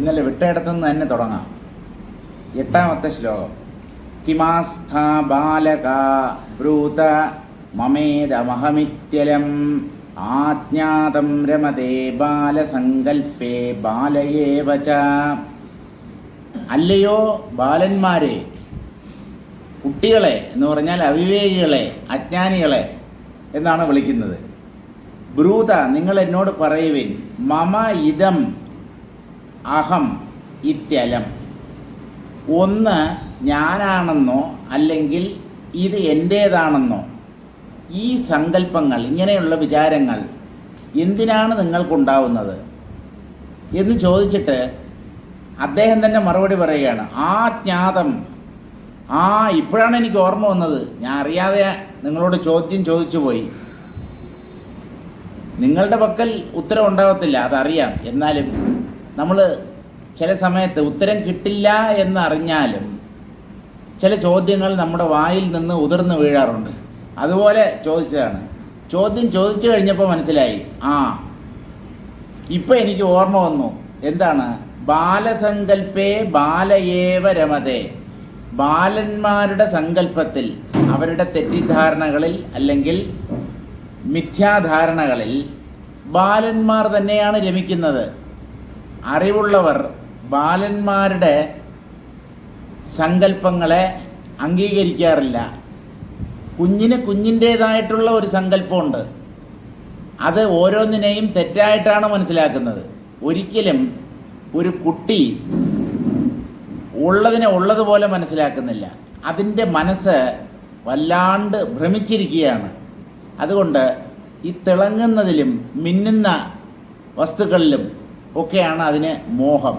ഇന്നലെ വിട്ടയിടത്തുനിന്ന് തന്നെ തുടങ്ങാം. 8ാമത്തെ ശ്ലോകം. കിമാസ്ഥാ ബാലക ബ്രൂത മമേദമഹമിത്യലം ആജ്ഞാതം രമതേ ബാലസങ്കൽപ്പേ ബാലയേവ ച. അല്ലയോ ബാലന്മാരെ, കുട്ടികളെ എന്ന് പറഞ്ഞാൽ അവിവേകികളെ, അജ്ഞാനികളെ എന്നാണ് വിളിക്കുന്നത്. ബ്രൂത, നിങ്ങൾ എന്നോട് പറയുവിൻ. മമ ഇദം അഹം ഇത്യലം. ഒന്ന് ഞാനാണെന്നോ അല്ലെങ്കിൽ ഇത് എൻ്റേതാണെന്നോ ഈ സങ്കല്പങ്ങൾ, ഇങ്ങനെയുള്ള വിചാരങ്ങൾ എന്തിനാണ് നിങ്ങൾക്കുണ്ടാവുന്നത് എന്ന് ചോദിച്ചിട്ട് അദ്ദേഹം തന്നെ മറുപടി പറയുകയാണ്. ആ ജ്ഞാതം, ഇപ്പോഴാണ് എനിക്ക് ഓർമ്മ വന്നത്, ഞാൻ അറിയാതെ നിങ്ങളോട് ചോദ്യം ചോദിച്ചു പോയി. നിങ്ങളുടെ പക്കൽ ഉത്തരം ഉണ്ടാവത്തില്ല, അതറിയാം. എന്നാലും നമ്മൾ ചില സമയത്ത് ഉത്തരം കിട്ടില്ല എന്നറിഞ്ഞാലും ചില ചോദ്യങ്ങൾ നമ്മുടെ വായിൽ നിന്ന് ഉതിർന്നു വീഴാറുണ്ട്. അതുപോലെ ചോദിച്ചതാണ്. ചോദ്യം ചോദിച്ചു കഴിഞ്ഞപ്പോൾ മനസ്സിലായി, ഇപ്പം എനിക്ക് ഓർമ്മ വന്നു. എന്താണ്? ബാലസങ്കൽപ്പേ ബാലയേവ രമതേ. ബാലന്മാരുടെ സങ്കല്പത്തിൽ, അവരുടെ തെറ്റിദ്ധാരണകളിൽ അല്ലെങ്കിൽ മിഥ്യാധാരണകളിൽ ബാലന്മാർ തന്നെയാണ് രമിക്കുന്നത്. അറിവുള്ളവർ ബാലന്മാരുടെ സങ്കല്പങ്ങളെ അംഗീകരിക്കാറില്ല. കുഞ്ഞിന് കുഞ്ഞിൻ്റേതായിട്ടുള്ള ഒരു സങ്കല്പമുണ്ട്, അത് ഓരോന്നിനെയും തെറ്റായിട്ടാണ് മനസ്സിലാക്കുന്നത്. ഒരിക്കലും ഒരു കുട്ടി ഉള്ളതിനെ ഉള്ളതുപോലെ മനസ്സിലാക്കുന്നില്ല. അതിൻ്റെ മനസ്സ് വല്ലാണ്ട് ഭ്രമിച്ചിരിക്കുകയാണ്. അതുകൊണ്ട് ഈ തിളങ്ങുന്നതിലും മിന്നുന്ന വസ്തുക്കളിലും ഒക്കെയാണ് അതിന് മോഹം.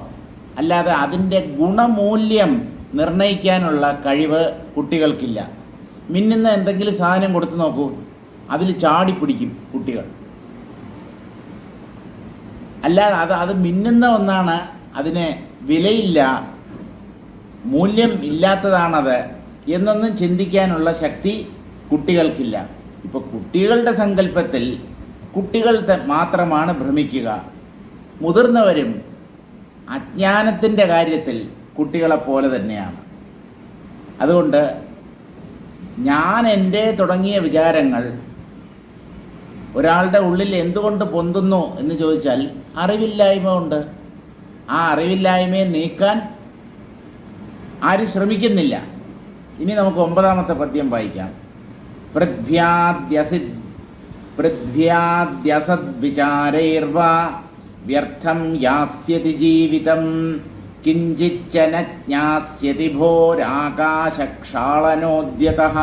അല്ലാതെ അതിൻ്റെ ഗുണമൂല്യം നിർണ്ണയിക്കാനുള്ള കഴിവ് കുട്ടികൾക്കില്ല. മിന്നുന്ന എന്തെങ്കിലും സാധനം കൊടുത്തു നോക്കൂ, അതിൽ ചാടിപ്പിടിക്കും കുട്ടികൾ. അല്ലാതെ അത് മിന്നുന്ന ഒന്നാണ്, അതിന് വിലയില്ല, മൂല്യം ഇല്ലാത്തതാണത് എന്നൊന്നും ചിന്തിക്കാനുള്ള ശക്തി കുട്ടികൾക്കില്ല. ഇപ്പോൾ കുട്ടികളുടെ സങ്കല്പത്തിൽ കുട്ടികൾ മാത്രമാണ് ഭ്രമിക്കുക. മുതിർന്നവരും അജ്ഞാനത്തിൻ്റെ കാര്യത്തിൽ കുട്ടികളെപ്പോലെ തന്നെയാണ്. അതുകൊണ്ട് ഞാൻ എൻ്റെ തുടങ്ങിയ വിചാരങ്ങൾ ഒരാളുടെ ഉള്ളിൽ എന്തുകൊണ്ട് പൊന്തുന്നു എന്ന് ചോദിച്ചാൽ അറിവില്ലായ്മ കൊണ്ട്. ആ അറിവില്ലായ്മയെ നീക്കാൻ ആരും ശ്രമിക്കുന്നില്ല. ഇനി നമുക്ക് 9ാമത്തെ പദ്യം വായിക്കാം. പൃഥ്വ്യാദ്യസദ്വിചാരൈർവാ വ്യർത്ഥം യാസ്യതി ജീവിതം കിഞ്ചിച്ച ന ജ്ഞാസ്യതി ഭോരാകാശക്ഷാളനോദ്യതഃ.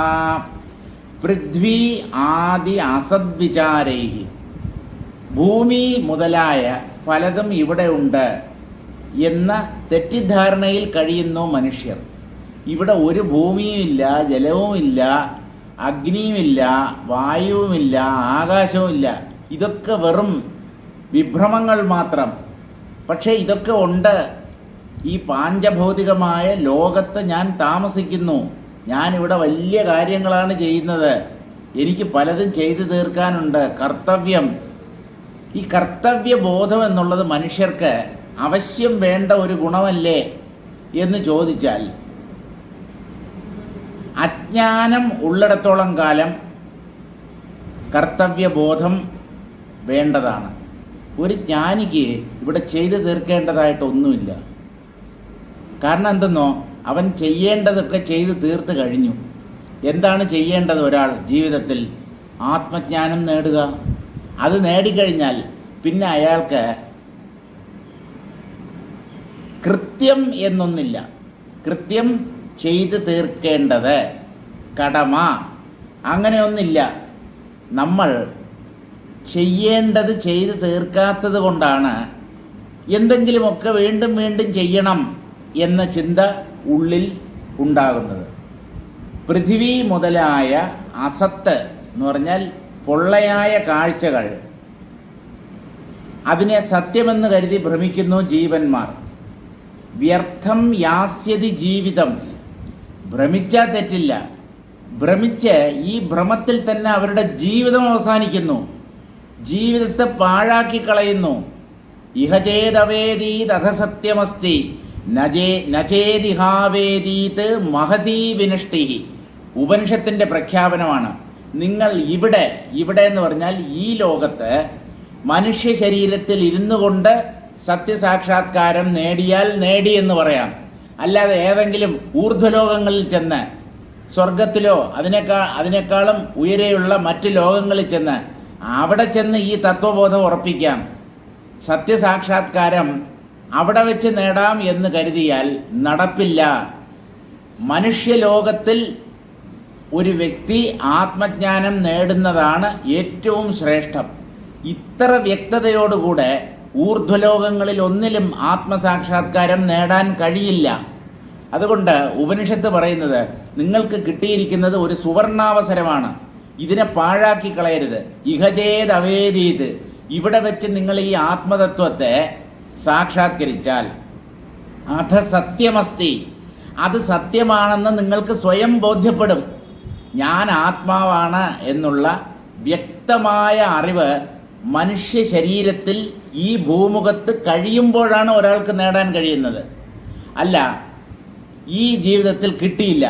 പൃഥ്വി ആദി അസദ്വിചാരൈ. ഭൂമി മുതലായ പലതും ഇവിടെ ഉണ്ട് എന്ന തെറ്റിദ്ധാരണയിൽ കഴിയുന്നു മനുഷ്യർ. ഇവിടെ ഒരു ഭൂമിയുമില്ല, ജലവുമില്ല, അഗ്നിയുമില്ല, വായുവുമില്ല, ആകാശവുമില്ല. ഇതൊക്കെ വെറും വിഭ്രമങ്ങൾ മാത്രം. പക്ഷേ ഇതൊക്കെ ഉണ്ട്. ഈ പാഞ്ചഭൗതികമായ ലോകത്ത് ഞാൻ താമസിക്കുന്നു. ഞാനിവിടെ വലിയ കാര്യങ്ങളാണ് ചെയ്യുന്നത്. എനിക്ക് പലതും ചെയ്തു തീർക്കാനുണ്ട്, കർത്തവ്യം. ഈ കർത്തവ്യബോധം എന്നുള്ളത് മനുഷ്യർക്ക് അവശ്യം വേണ്ട ഒരു ഗുണമല്ലേ എന്ന് ചോദിച്ചാൽ, അജ്ഞാനം ഉള്ളിടത്തോളം കാലം കർത്തവ്യബോധം വേണ്ടതാണ്. ഒരു ജ്ഞാനിക്ക് ഇവിടെ ചെയ്തു തീർക്കേണ്ടതായിട്ടൊന്നുമില്ല. കാരണം എന്തെന്നോ, അവൻ ചെയ്യേണ്ടതൊക്കെ ചെയ്തു തീർത്ത് കഴിഞ്ഞു. എന്താണ് ചെയ്യേണ്ടത് ഒരാൾ ജീവിതത്തിൽ? ആത്മജ്ഞാനം നേടുക. അത് നേടിക്കഴിഞ്ഞാൽ പിന്നെ അയാൾക്ക് കൃത്യം എന്നൊന്നില്ല. കൃത്യം ചെയ്തു തീർക്കേണ്ടത്, കടമ, അങ്ങനെയൊന്നില്ല. നമ്മൾ ചെയ്യേണ്ടത് ചെയ്തു തീർക്കാത്തത് കൊണ്ടാണ് എന്തെങ്കിലുമൊക്കെ വീണ്ടും വീണ്ടും ചെയ്യണം എന്ന ചിന്ത ഉള്ളിൽ ഉണ്ടാകുന്നത്. പൃഥിവി മുതലായ അസത്ത് എന്ന് പറഞ്ഞാൽ പൊള്ളയായ കാഴ്ചകൾ, അതിനെ സത്യമെന്ന് കരുതി ഭ്രമിക്കുന്നു ജീവന്മാർ. വ്യർത്ഥം യാസ്യതി ജീവിതം. ഭ്രമിച്ചാൽ തെറ്റില്ല. ഭ്രമിച്ച് ഈ ഭ്രമത്തിൽ തന്നെ അവരുടെ ജീവിതം അവസാനിക്കുന്നു. ജീവിതത്തെ പാഴാക്കി കളയുന്നു. ഇഹചേതവേദീത് അധ സത്യമസ്തി നചേതിഹാവേദീത് മഹതീ വിനഷ്ടി. ഉപനിഷത്തിൻ്റെ പ്രഖ്യാപനമാണ്. നിങ്ങൾ ഇവിടെ എന്ന് പറഞ്ഞാൽ ഈ ലോകത്ത് മനുഷ്യ ശരീരത്തിൽ ഇരുന്നു കൊണ്ട് സത്യസാക്ഷാത്കാരം നേടിയാൽ നേടി എന്ന് പറയാം. അല്ലാതെ ഏതെങ്കിലും ഊർധ്വലോകങ്ങളിൽ ചെന്ന് സ്വർഗത്തിലോ അതിനേക്കാളും ഉയരെയുള്ള മറ്റു ലോകങ്ങളിൽ ചെന്ന് അവിടെ ചെന്ന് ഈ തത്വബോധം ഉറപ്പിക്കാം. സത്യസാക്ഷാത്കാരം അവിടെ വെച്ച് നേടാം എന്ന് കരുതിയാൽ നടപ്പില്ല. മനുഷ്യലോകത്തിൽ ഒരു വ്യക്തി ആത്മജ്ഞാനം നേടുന്നതാണ് ഏറ്റവും ശ്രേഷ്ഠം. ഇത്ര വ്യക്തതയോടുകൂടെ ഊർധ്വലോകങ്ങളിൽ ഒന്നിലും ആത്മസാക്ഷാത്കാരം നേടാൻ കഴിയില്ല. അതുകൊണ്ട് ഉപനിഷത്ത് പറയുന്നത് നിങ്ങൾക്ക് കിട്ടിയിരിക്കുന്നത് ഒരു സുവർണാവസരമാണ്, ഇതിനെ പാഴാക്കി കളയരുത്. ഇഹചേത് അവേദീത്, ഇവിടെ വെച്ച് നിങ്ങൾ ഈ ആത്മതത്വത്തെ സാക്ഷാത്കരിച്ചാൽ അധ സത്യമസ്തി, അത് സത്യമാണെന്ന് നിങ്ങൾക്ക് സ്വയം ബോധ്യപ്പെടും. ഞാൻ ആത്മാവാണ് എന്നുള്ള വ്യക്തമായ അറിവ് മനുഷ്യ ശരീരത്തിൽ ഈ ഭൂമുഖത്ത് കഴിയുമ്പോഴാണ് ഒരാൾക്ക് നേടാൻ കഴിയുന്നത്. അല്ല ഈ ജീവിതത്തിൽ കിട്ടിയില്ല,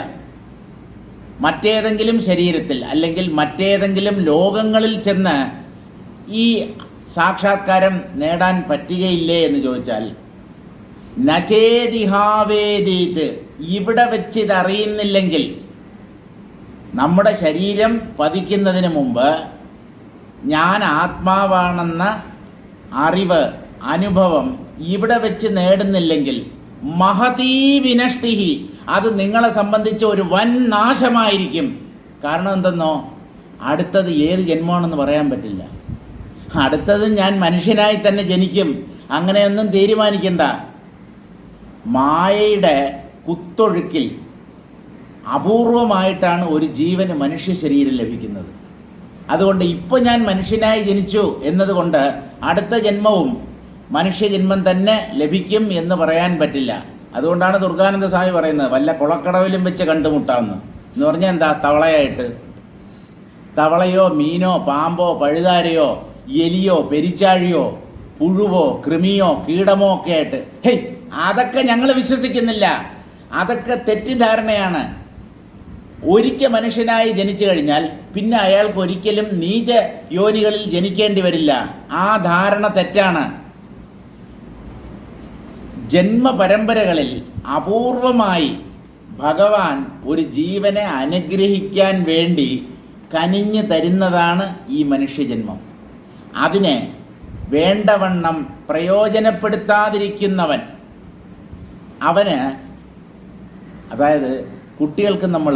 മറ്റേതെങ്കിലും ശരീരത്തിൽ അല്ലെങ്കിൽ മറ്റേതെങ്കിലും ലോകങ്ങളിൽ ചെന്ന് ഈ സാക്ഷാത്കാരം നേടാൻ പറ്റുകയില്ലേ എന്ന് ചോദിച്ചാൽ നചേതിഹാവേദീത്, ഇവിടെ വെച്ച് ഇതറിയുന്നില്ലെങ്കിൽ നമ്മുടെ ശരീരം പതിക്കുന്നതിന് മുമ്പ് ഞാൻ ആത്മാവാണെന്ന അറിവ് അനുഭവം ഇവിടെ വെച്ച് നേടുന്നില്ലെങ്കിൽ മഹതീ വിനഷ്ടിഹി, അത് നിങ്ങളെ സംബന്ധിച്ച് ഒരു വൻ നാശമായിരിക്കും. കാരണം എന്തെന്നോ, അടുത്തത് ഏത് ജന്മമാണെന്ന് പറയാൻ പറ്റില്ല. അടുത്തത് ഞാൻ മനുഷ്യനായി തന്നെ ജനിക്കും, അങ്ങനെയൊന്നും തീരുമാനിക്കണ്ട. മായയുടെ കുത്തൊഴുക്കിൽ അപൂർവമായിട്ടാണ് ഒരു ജീവന് മനുഷ്യ ശരീരം ലഭിക്കുന്നത്. അതുകൊണ്ട് ഇപ്പോൾ ഞാൻ മനുഷ്യനായി ജനിച്ചു എന്നതുകൊണ്ട് അടുത്ത ജന്മവും മനുഷ്യജന്മം തന്നെ ലഭിക്കും എന്ന് പറയാൻ പറ്റില്ല. അതുകൊണ്ടാണ് ദുർഗാനന്ദ സ്വാമി പറയുന്നത് വല്ല കുളക്കടവിലും വെച്ച് കണ്ടുമുട്ടാമെന്ന്. എന്ന് പറഞ്ഞാൽ എന്താ, തവളയായിട്ട്, തവളയോ മീനോ പാമ്പോ പഴുതാരയോ എലിയോ പെരിച്ചാഴിയോ പുഴുവോ കൃമിയോ കീടമോ ഒക്കെ ആയിട്ട്. ഹേയ്, അതൊക്കെ ഞങ്ങൾ വിശ്വസിക്കുന്നില്ല, അതൊക്കെ തെറ്റിദ്ധാരണയാണ്. ഒരിക്കൽ മനുഷ്യനായി ജനിച്ചു കഴിഞ്ഞാൽ പിന്നെ അയാൾക്ക് ഒരിക്കലും നീച യോനികളിൽ ജനിക്കേണ്ടി വരില്ല. ആ ധാരണ തെറ്റാണ്. ജന്മപരമ്പരകളിൽ അപൂർവമായി ഭഗവാൻ ഒരു ജീവനെ അനുഗ്രഹിക്കാൻ വേണ്ടി കനിഞ്ഞു തരുന്നതാണ് ഈ മനുഷ്യജന്മം. അതിനെ വേണ്ടവണ്ണം പ്രയോജനപ്പെടുത്താതിരിക്കുന്നവൻ അവന്, അതായത് കുട്ടികൾക്ക് നമ്മൾ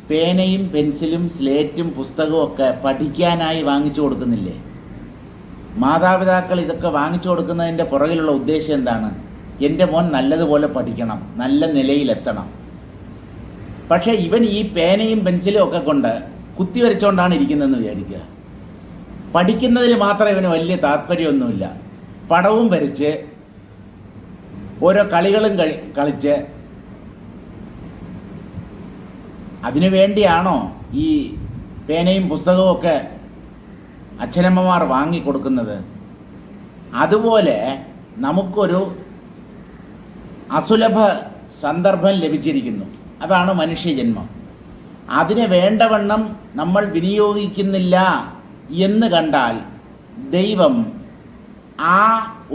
പേനയും പെൻസിലും സ്ലേറ്റും പുസ്തകവും ഒക്കെ പഠിക്കാനായി വാങ്ങിച്ചു കൊടുക്കുന്നില്ലേ? മാതാപിതാക്കൾ ഇതൊക്കെ വാങ്ങിച്ചു കൊടുക്കുന്നതിൻ്റെ പുറകിലുള്ള ഉദ്ദേശം എന്താണ്? എൻ്റെ മോൻ നല്ലതുപോലെ പഠിക്കണം, നല്ല നിലയിലെത്തണം. പക്ഷേ ഇവൻ ഈ പേനയും പെൻസിലും ഒക്കെ കൊണ്ട് കുത്തിവരച്ചുകൊണ്ടാണ് ഇരിക്കുന്നതെന്ന് വിചാരിക്കുക. പഠിക്കുന്നതിൽ മാത്രം ഇവന് വലിയ താല്പര്യമൊന്നുമില്ല. പടവും വരച്ച് ഓരോ കളികളും കളിച്ച് അതിനു വേണ്ടിയാണോ ഈ പേനയും പുസ്തകവും ഒക്കെ അച്ഛനമ്മമാർ വാങ്ങിക്കൊടുക്കുന്നത്? അതുപോലെ നമുക്കൊരു അസുലഭ സന്ദർഭം ലഭിച്ചിരിക്കുന്നു, അതാണ് മനുഷ്യജന്മം. അതിനെ വേണ്ടവണ്ണം നമ്മൾ വിനിയോഗിക്കുന്നില്ല എന്ന് കണ്ടാൽ ദൈവം ആ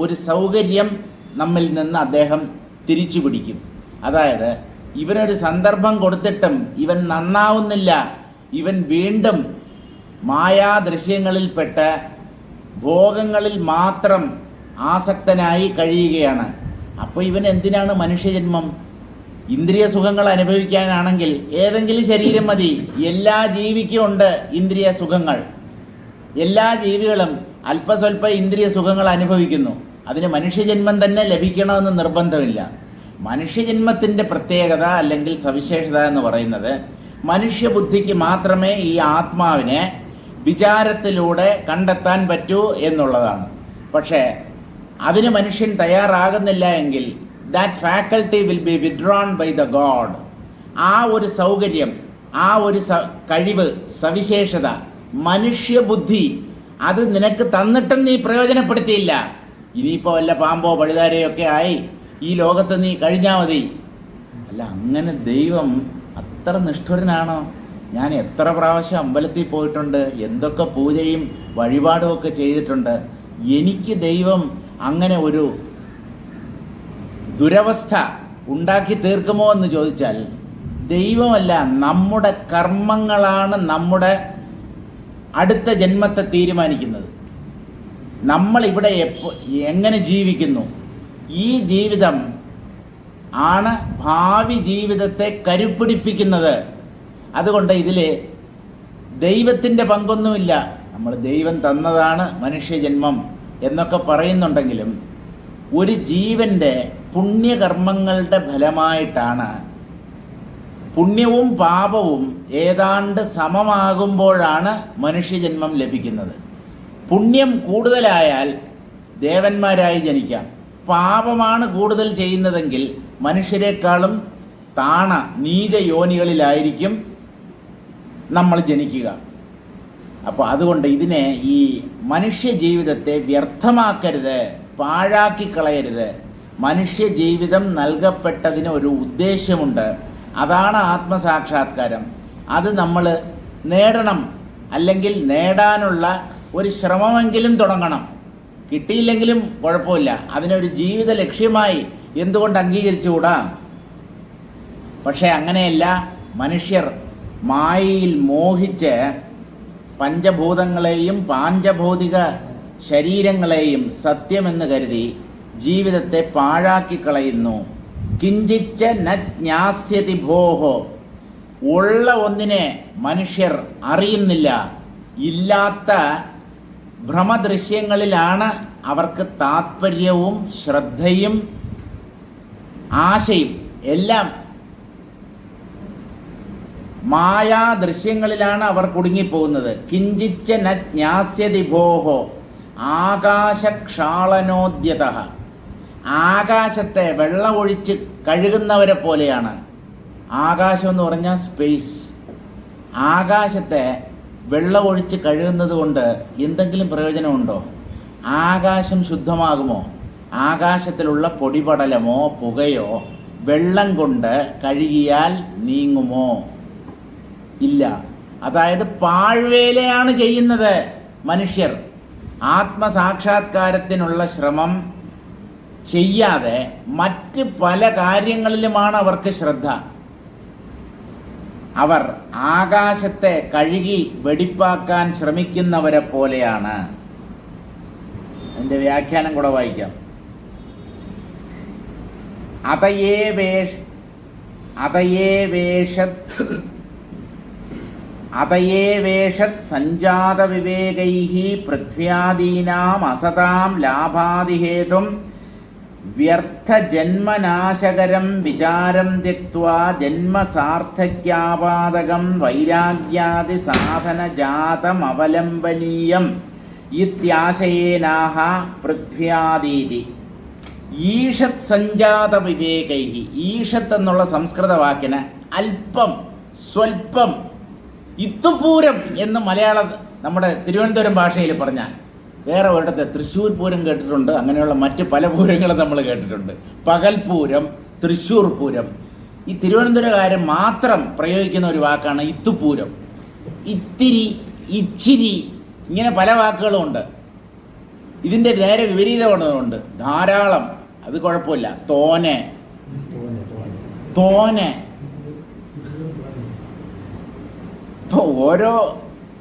ഒരു സൗകര്യം നമ്മിൽ നിന്ന് അദ്ദേഹം തിരിച്ചു പിടിക്കും. അതായത് ഇവനൊരു സന്ദർഭം കൊടുത്തിട്ടും ഇവൻ നന്നാവുന്നില്ല, ഇവൻ വീണ്ടും മായാദൃശ്യങ്ങളിൽപ്പെട്ട് ഭോഗങ്ങളിൽ മാത്രം ആസക്തനായി കഴിയുകയാണ്. അപ്പോൾ ഇവൻ എന്തിനാണ് മനുഷ്യജന്മം? ഇന്ദ്രിയ സുഖങ്ങൾ അനുഭവിക്കാനാണെങ്കിൽ ഏതെങ്കിലും ശരീരം മതി. എല്ലാ ജീവിക്കും ഉണ്ട് ഇന്ദ്രിയ സുഖങ്ങൾ. എല്ലാ ജീവികളും അല്പസ്വല്പ ഇന്ദ്രിയ സുഖങ്ങൾ അനുഭവിക്കുന്നു. അതിന് മനുഷ്യജന്മം തന്നെ ലഭിക്കണമെന്ന് നിർബന്ധമില്ല. മനുഷ്യജന്മത്തിൻ്റെ പ്രത്യേകത അല്ലെങ്കിൽ സവിശേഷത എന്ന് പറയുന്നത് മനുഷ്യബുദ്ധിക്ക് മാത്രമേ ഈ ആത്മാവിനെ വിചാരത്തിലൂടെ കണ്ടെത്താൻ പറ്റൂ എന്നുള്ളതാണ്. പക്ഷേ അതിന് മനുഷ്യൻ തയ്യാറാകുന്നില്ല എങ്കിൽ that faculty will be withdrawn by the God. ആ ഒരു സൗകര്യം, ആ ഒരു കഴിവ്, സവിശേഷത, മനുഷ്യബുദ്ധി അത് നിനക്ക് തന്നിട്ടും നീ പ്രയോജനപ്പെടുത്തിയില്ല. ഇനിയിപ്പോൾ വല്ല പാമ്പോ പഴുതാരയോ ഒക്കെ ആയി ഈ ലോകത്ത് നീ കഴിഞ്ഞാൽ മതി. അല്ല, അങ്ങനെ ദൈവം അത്ര നിഷ്ഠുരനാണോ? ഞാൻ എത്ര പ്രാവശ്യം അമ്പലത്തിൽ പോയിട്ടുണ്ട്, എന്തൊക്കെ പൂജയും വഴിപാടും ഒക്കെ ചെയ്തിട്ടുണ്ട്. എനിക്ക് ദൈവം അങ്ങനെ ഒരു ദുരവസ്ഥ ഉണ്ടാക്കി തീർക്കുമോ എന്ന് ചോദിച്ചാൽ ദൈവമല്ല, നമ്മുടെ കർമ്മങ്ങളാണ് നമ്മുടെ അടുത്ത ജന്മത്തെ തീരുമാനിക്കുന്നത്. നമ്മളിവിടെ എങ്ങനെ ജീവിക്കുന്നു, ഈ ജീവിതം ആണ് ഭാവി ജീവിതത്തെ കരുപ്പിടിപ്പിക്കുന്നത്. അതുകൊണ്ട് ഇതിൽ ദൈവത്തിൻ്റെ പങ്കൊന്നുമില്ല. നമ്മൾ ദൈവം തന്നതാണ് മനുഷ്യജന്മം എന്നൊക്കെ പറയുന്നുണ്ടെങ്കിലും ഒരു ജീവൻ്റെ പുണ്യകർമ്മങ്ങളുടെ ഫലമായിട്ടാണ് പുണ്യവും പാപവും ഏതാണ്ട് സമമാകുമ്പോഴാണ് മനുഷ്യജന്മം ലഭിക്കുന്നത്. പുണ്യം കൂടുതലായാൽ ദേവന്മാരായി ജനിക്കാം. പാപമാണ് കൂടുതൽ ചെയ്യുന്നതെങ്കിൽ മനുഷ്യരെക്കാളും താണ നീച യോനികളിലായിരിക്കും നമ്മൾ ജനിക്കുക. അപ്പോൾ അതുകൊണ്ട് ഇതിനെ, ഈ മനുഷ്യ ജീവിതത്തെ വ്യർത്ഥമാക്കരുത്, പാഴാക്കി കളയരുത്. മനുഷ്യ ജീവിതം നൽകപ്പെട്ടതിന് ഒരു ഉദ്ദേശമുണ്ട്. അതാണ് ആത്മസാക്ഷാത്കാരം. അത് നമ്മൾ നേടണം, അല്ലെങ്കിൽ നേടാനുള്ള ഒരു ശ്രമമെങ്കിലും തുടങ്ങണം. കിട്ടിയില്ലെങ്കിലും കുഴപ്പമില്ല, അതിനൊരു ജീവിത ലക്ഷ്യമായി എന്തുകൊണ്ട് അംഗീകരിച്ചുകൂടാ? പക്ഷേ അങ്ങനെയല്ല. മനുഷ്യർ മായയിൽ മോഹിച്ച് പഞ്ചഭൂതങ്ങളെയും പാഞ്ചഭൗതിക ശരീരങ്ങളെയും സത്യമെന്ന് കരുതി ജീവിതത്തെ പാഴാക്കി കളയുന്നു. കിഞ്ചിച്ച ന ജ്ഞാസ്യതി ഭോഹോ. ഉള്ള ഒന്നിനെ മനുഷ്യർ അറിയുന്നില്ല. ഇല്ലാത്ത ഭ്രമദൃശ്യങ്ങളിലാണ് അവർക്ക് താത്പര്യവും ശ്രദ്ധയും ആശയും എല്ലാം. മായാദൃശ്യങ്ങളിലാണ് അവർ കുടുങ്ങിപ്പോകുന്നത്. കിഞ്ചിച്ച ന ജ്ഞാസ്യതി ഭോഹോ ആകാശക്ഷാളനോദ്യത. ആകാശത്തെ വെള്ളമൊഴിച്ച് കഴുകുന്നവരെ പോലെയാണ്. ആകാശം എന്ന് പറഞ്ഞാൽ സ്പേസ്. ആകാശത്തെ വെള്ളമൊഴിച്ച് കഴുകുന്നത് കൊണ്ട് എന്തെങ്കിലും പ്രയോജനമുണ്ടോ? ആകാശം ശുദ്ധമാകുമോ? ആകാശത്തിലുള്ള പൊടിപടലമോ പുകയോ വെള്ളം കൊണ്ട് കഴുകിയാൽ നീങ്ങുമോ? ഇല്ല. അതായത് പാഴ്വേലയാണ് ചെയ്യുന്നത് മനുഷ്യർ. ആത്മസാക്ഷാത്കാരത്തിനുള്ള ശ്രമം ചെയ്യാതെ മറ്റ് പല കാര്യങ്ങളിലുമാണ് അവർക്ക് ശ്രദ്ധ. അവർ ആകാശത്തെ കഴുകി വെടിപ്പാക്കാൻ ശ്രമിക്കുന്നവരെ പോലെയാണ്. അതിൻ്റെ വ്യാഖ്യാനം കൂടെ വായിക്കാം. അതയേവേഷത് സഞ്ജാത വിവേകൈഃ പൃഥ്വ്യാദീനാം അസതാം ലാഭാദിഹേതും വ്യർത്ഥജന്മനാശകരം വിചാരം ത്യക്ത്വാ ജന്മസാർത്ഥക്യാപാദകം വൈരാഗ്യാദി സാധനജാതമവലംബനീയം ഇത്യാശയേനാഹ പൃഥ്വ്യാദീതി. ഈഷത് സഞ്ജാത വിവേകൈഃ. ഈഷത്ത് എന്നുള്ള സംസ്കൃത വാക്കിന് അല്പം, സ്വൽപ്പം, ഇത്തുപൂരം എന്ന് മലയാളം നമ്മുടെ തിരുവനന്തപുരം ഭാഷയിൽ പറഞ്ഞാൽ, വേറെ ഒരിടത്ത് തൃശ്ശൂർ പൂരം കേട്ടിട്ടുണ്ട്, അങ്ങനെയുള്ള മറ്റ് പല പൂരങ്ങളും നമ്മൾ കേട്ടിട്ടുണ്ട്. പകൽപൂരം, തൃശ്ശൂർ പൂരം. ഈ തിരുവനന്തപുരക്കാരൻ മാത്രം പ്രയോഗിക്കുന്ന ഒരു വാക്കാണ് ഇത്തുപൂരം. ഇത്തിരി, ഇച്ചിരി, ഇങ്ങനെ പല വാക്കുകളും ഉണ്ട്. ഇതിൻ്റെ നേരെ വിപരീതമുണ്ട്. ധാരാളം, അത് കുഴപ്പമില്ല. തോനെ, തോനെ. ഇപ്പോൾ ഓരോ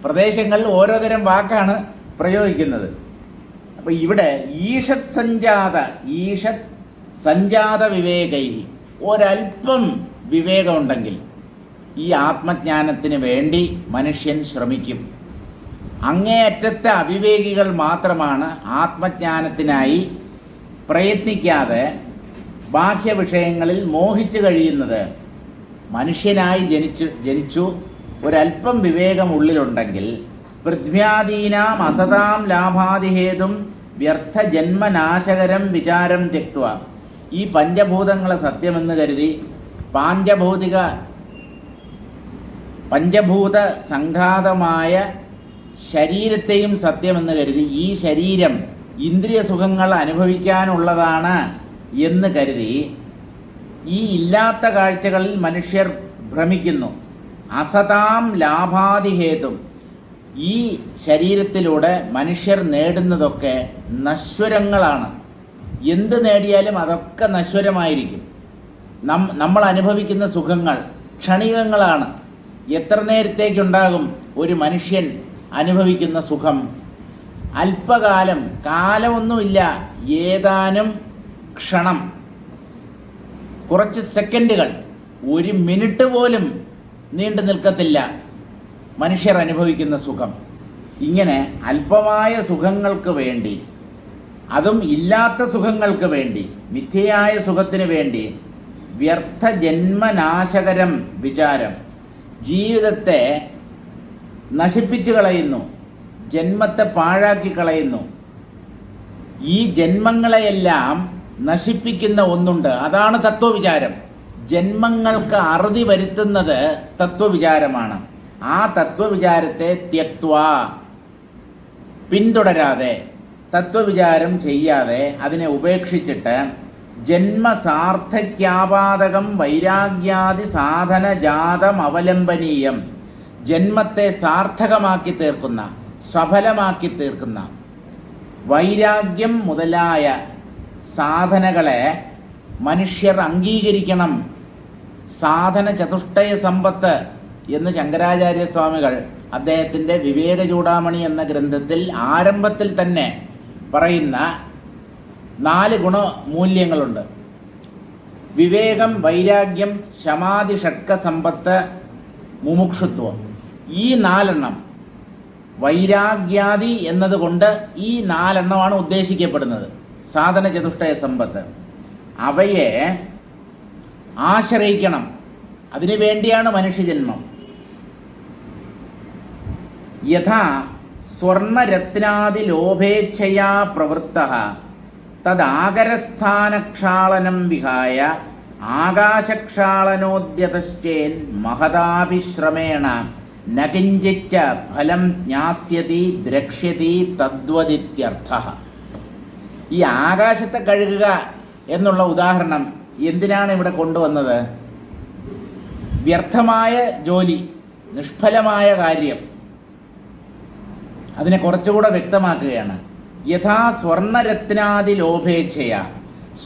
പ്രദേശങ്ങളിൽ ഓരോ തരം വാക്കാണ് പ്രയോഗിക്കുന്നത്. അപ്പോൾ ഇവിടെ ഈഷത് സഞ്ജാത വിവേകൈ, ഒരല്പം വിവേകമുണ്ടെങ്കിൽ ഈ ആത്മജ്ഞാനത്തിന് വേണ്ടി മനുഷ്യൻ ശ്രമിക്കും. അങ്ങേയറ്റത്തെ അവിവേകികൾ മാത്രമാണ് ആത്മജ്ഞാനത്തിനായി പ്രയത്നിക്കാതെ ബാഹ്യ വിഷയങ്ങളിൽ മോഹിച്ചു കഴിയുന്നത്. മനുഷ്യനായി ജനിച്ചു ഒരല്പം വിവേകം ഉള്ളിലുണ്ടെങ്കിൽ പൃഥ്വ്യാദീനാം അസതാം ലാഭാദിഹേതും വ്യർത്ഥ ജന്മനാശകരം വിചാരം ത്യക്ത്വ. ഈ പഞ്ചഭൂതങ്ങളെ സത്യമെന്ന് കരുതി പഞ്ചഭൂത സംഘാതമായ ശരീരത്തെയും സത്യമെന്ന് കരുതി ഈ ശരീരം ഇന്ദ്രിയ സുഖങ്ങൾ അനുഭവിക്കാനുള്ളതാണ് എന്ന് കരുതി ഈ ഇല്ലാത്ത കാഴ്ചകളിൽ മനുഷ്യർ ഭ്രമിക്കുന്നു. അസതാം ലാഭാതിഹേതും, ഈ ശരീരത്തിലൂടെ മനുഷ്യർ നേടുന്നതൊക്കെ നശ്വരങ്ങളാണ്. എന്ത് നേടിയാലും അതൊക്കെ നശ്വരമായിരിക്കും. നമ്മൾ അനുഭവിക്കുന്ന സുഖങ്ങൾ ക്ഷണികങ്ങളാണ്. എത്ര നേരത്തേക്കുണ്ടാകും ഒരു മനുഷ്യൻ അനുഭവിക്കുന്ന സുഖം? അല്പകാലം, കാലമൊന്നുമില്ല, ഏതാനും ക്ഷണം, കുറച്ച് സെക്കൻഡുകൾ, ഒരു മിനിറ്റ് പോലും നീണ്ടു നിൽക്കത്തില്ല മനുഷ്യർ അനുഭവിക്കുന്ന സുഖം. ഇങ്ങനെ അല്പമായ സുഖങ്ങൾക്ക് വേണ്ടി, അതും ഇല്ലാത്ത സുഖങ്ങൾക്ക് വേണ്ടി, മിഥ്യയായ സുഖത്തിന് വേണ്ടി വ്യർത്ഥ ജന്മനാശകരം വിചാരം, ജീവിതത്തെ നശിപ്പിച്ചു കളയുന്നു, ജന്മത്തെ പാഴാക്കി കളയുന്നു. ഈ ജന്മങ്ങളെയെല്ലാം നശിപ്പിക്കുന്ന ഒന്നുണ്ട്, അതാണ് തത്വവിചാരം. ജന്മങ്ങൾക്ക് അറുതി വരുത്തുന്നത് തത്വവിചാരമാണ്. ആ തത്വവിചാരത്തെ ത്യക്ത്വാ, പിന്തുടരാതെ, തത്വവിചാരം ചെയ്യാതെ അതിനെ ഉപേക്ഷിച്ചിട്ട് ജന്മസാർത്ഥക്യാപാദകം വൈരാഗ്യാദി സാധനജാതം അവലംബനീയം, ജന്മത്തെ സാർത്ഥകമാക്കി തീർക്കുന്ന, സഫലമാക്കി തീർക്കുന്ന വൈരാഗ്യം മുതലായ സാധനകളെ മനുഷ്യർ അംഗീകരിക്കണം. സാധന ചതുഷ്ടയ സമ്പത്ത് എന്ന് ശങ്കരാചാര്യസ്വാമികൾ അദ്ദേഹത്തിൻ്റെ വിവേക ചൂടാമണി എന്ന ഗ്രന്ഥത്തിൽ ആരംഭത്തിൽ തന്നെ പറയുന്ന 4 ഗുണമൂല്യങ്ങളുണ്ട്. വിവേകം, വൈരാഗ്യം, ശമാധി, ഷഡ്ക സമ്പത്ത്, മുമുക്ഷുത്വം. ഈ 4 വൈരാഗ്യാദി എന്നതുകൊണ്ട് ഈ 4 ഉദ്ദേശിക്കപ്പെടുന്നത്. സാധന ചതുഷ്ടയ സമ്പത്ത്, അവയെ ആശ്രയിക്കണം. അതിനു വേണ്ടിയാണ് മനുഷ്യജന്മം. യഥാ സ്വർണരത്നാദി ലോഭേച്ഛയാ പ്രവൃത്തഃ തദാകരസ്ഥാനക്ഷാളനം വിഹായ ആകാശക്ഷാളനോദ്യതശ്ചേൻ മഹതാഭിശ്രമേണ നകിഞ്ചിച്ച ഫലം ജ്ഞാസ്യതി ദ്രക്ഷ്യതി തദ്വദിത്യർത്ഥഃ. ഈ ആകാശത്തെ കഴുകുക എന്നുള്ള ഉദാഹരണം എന്തിനാണ് ഇവിടെ കൊണ്ടുവന്നത്? വ്യർത്ഥമായ ജോലി, നിഷ്ഫലമായ കാര്യം, അതിനെ കുറച്ചുകൂടെ വ്യക്തമാക്കുകയാണ്. യഥാ സ്വർണരത്നാദി ലോഭേച്ഛയ,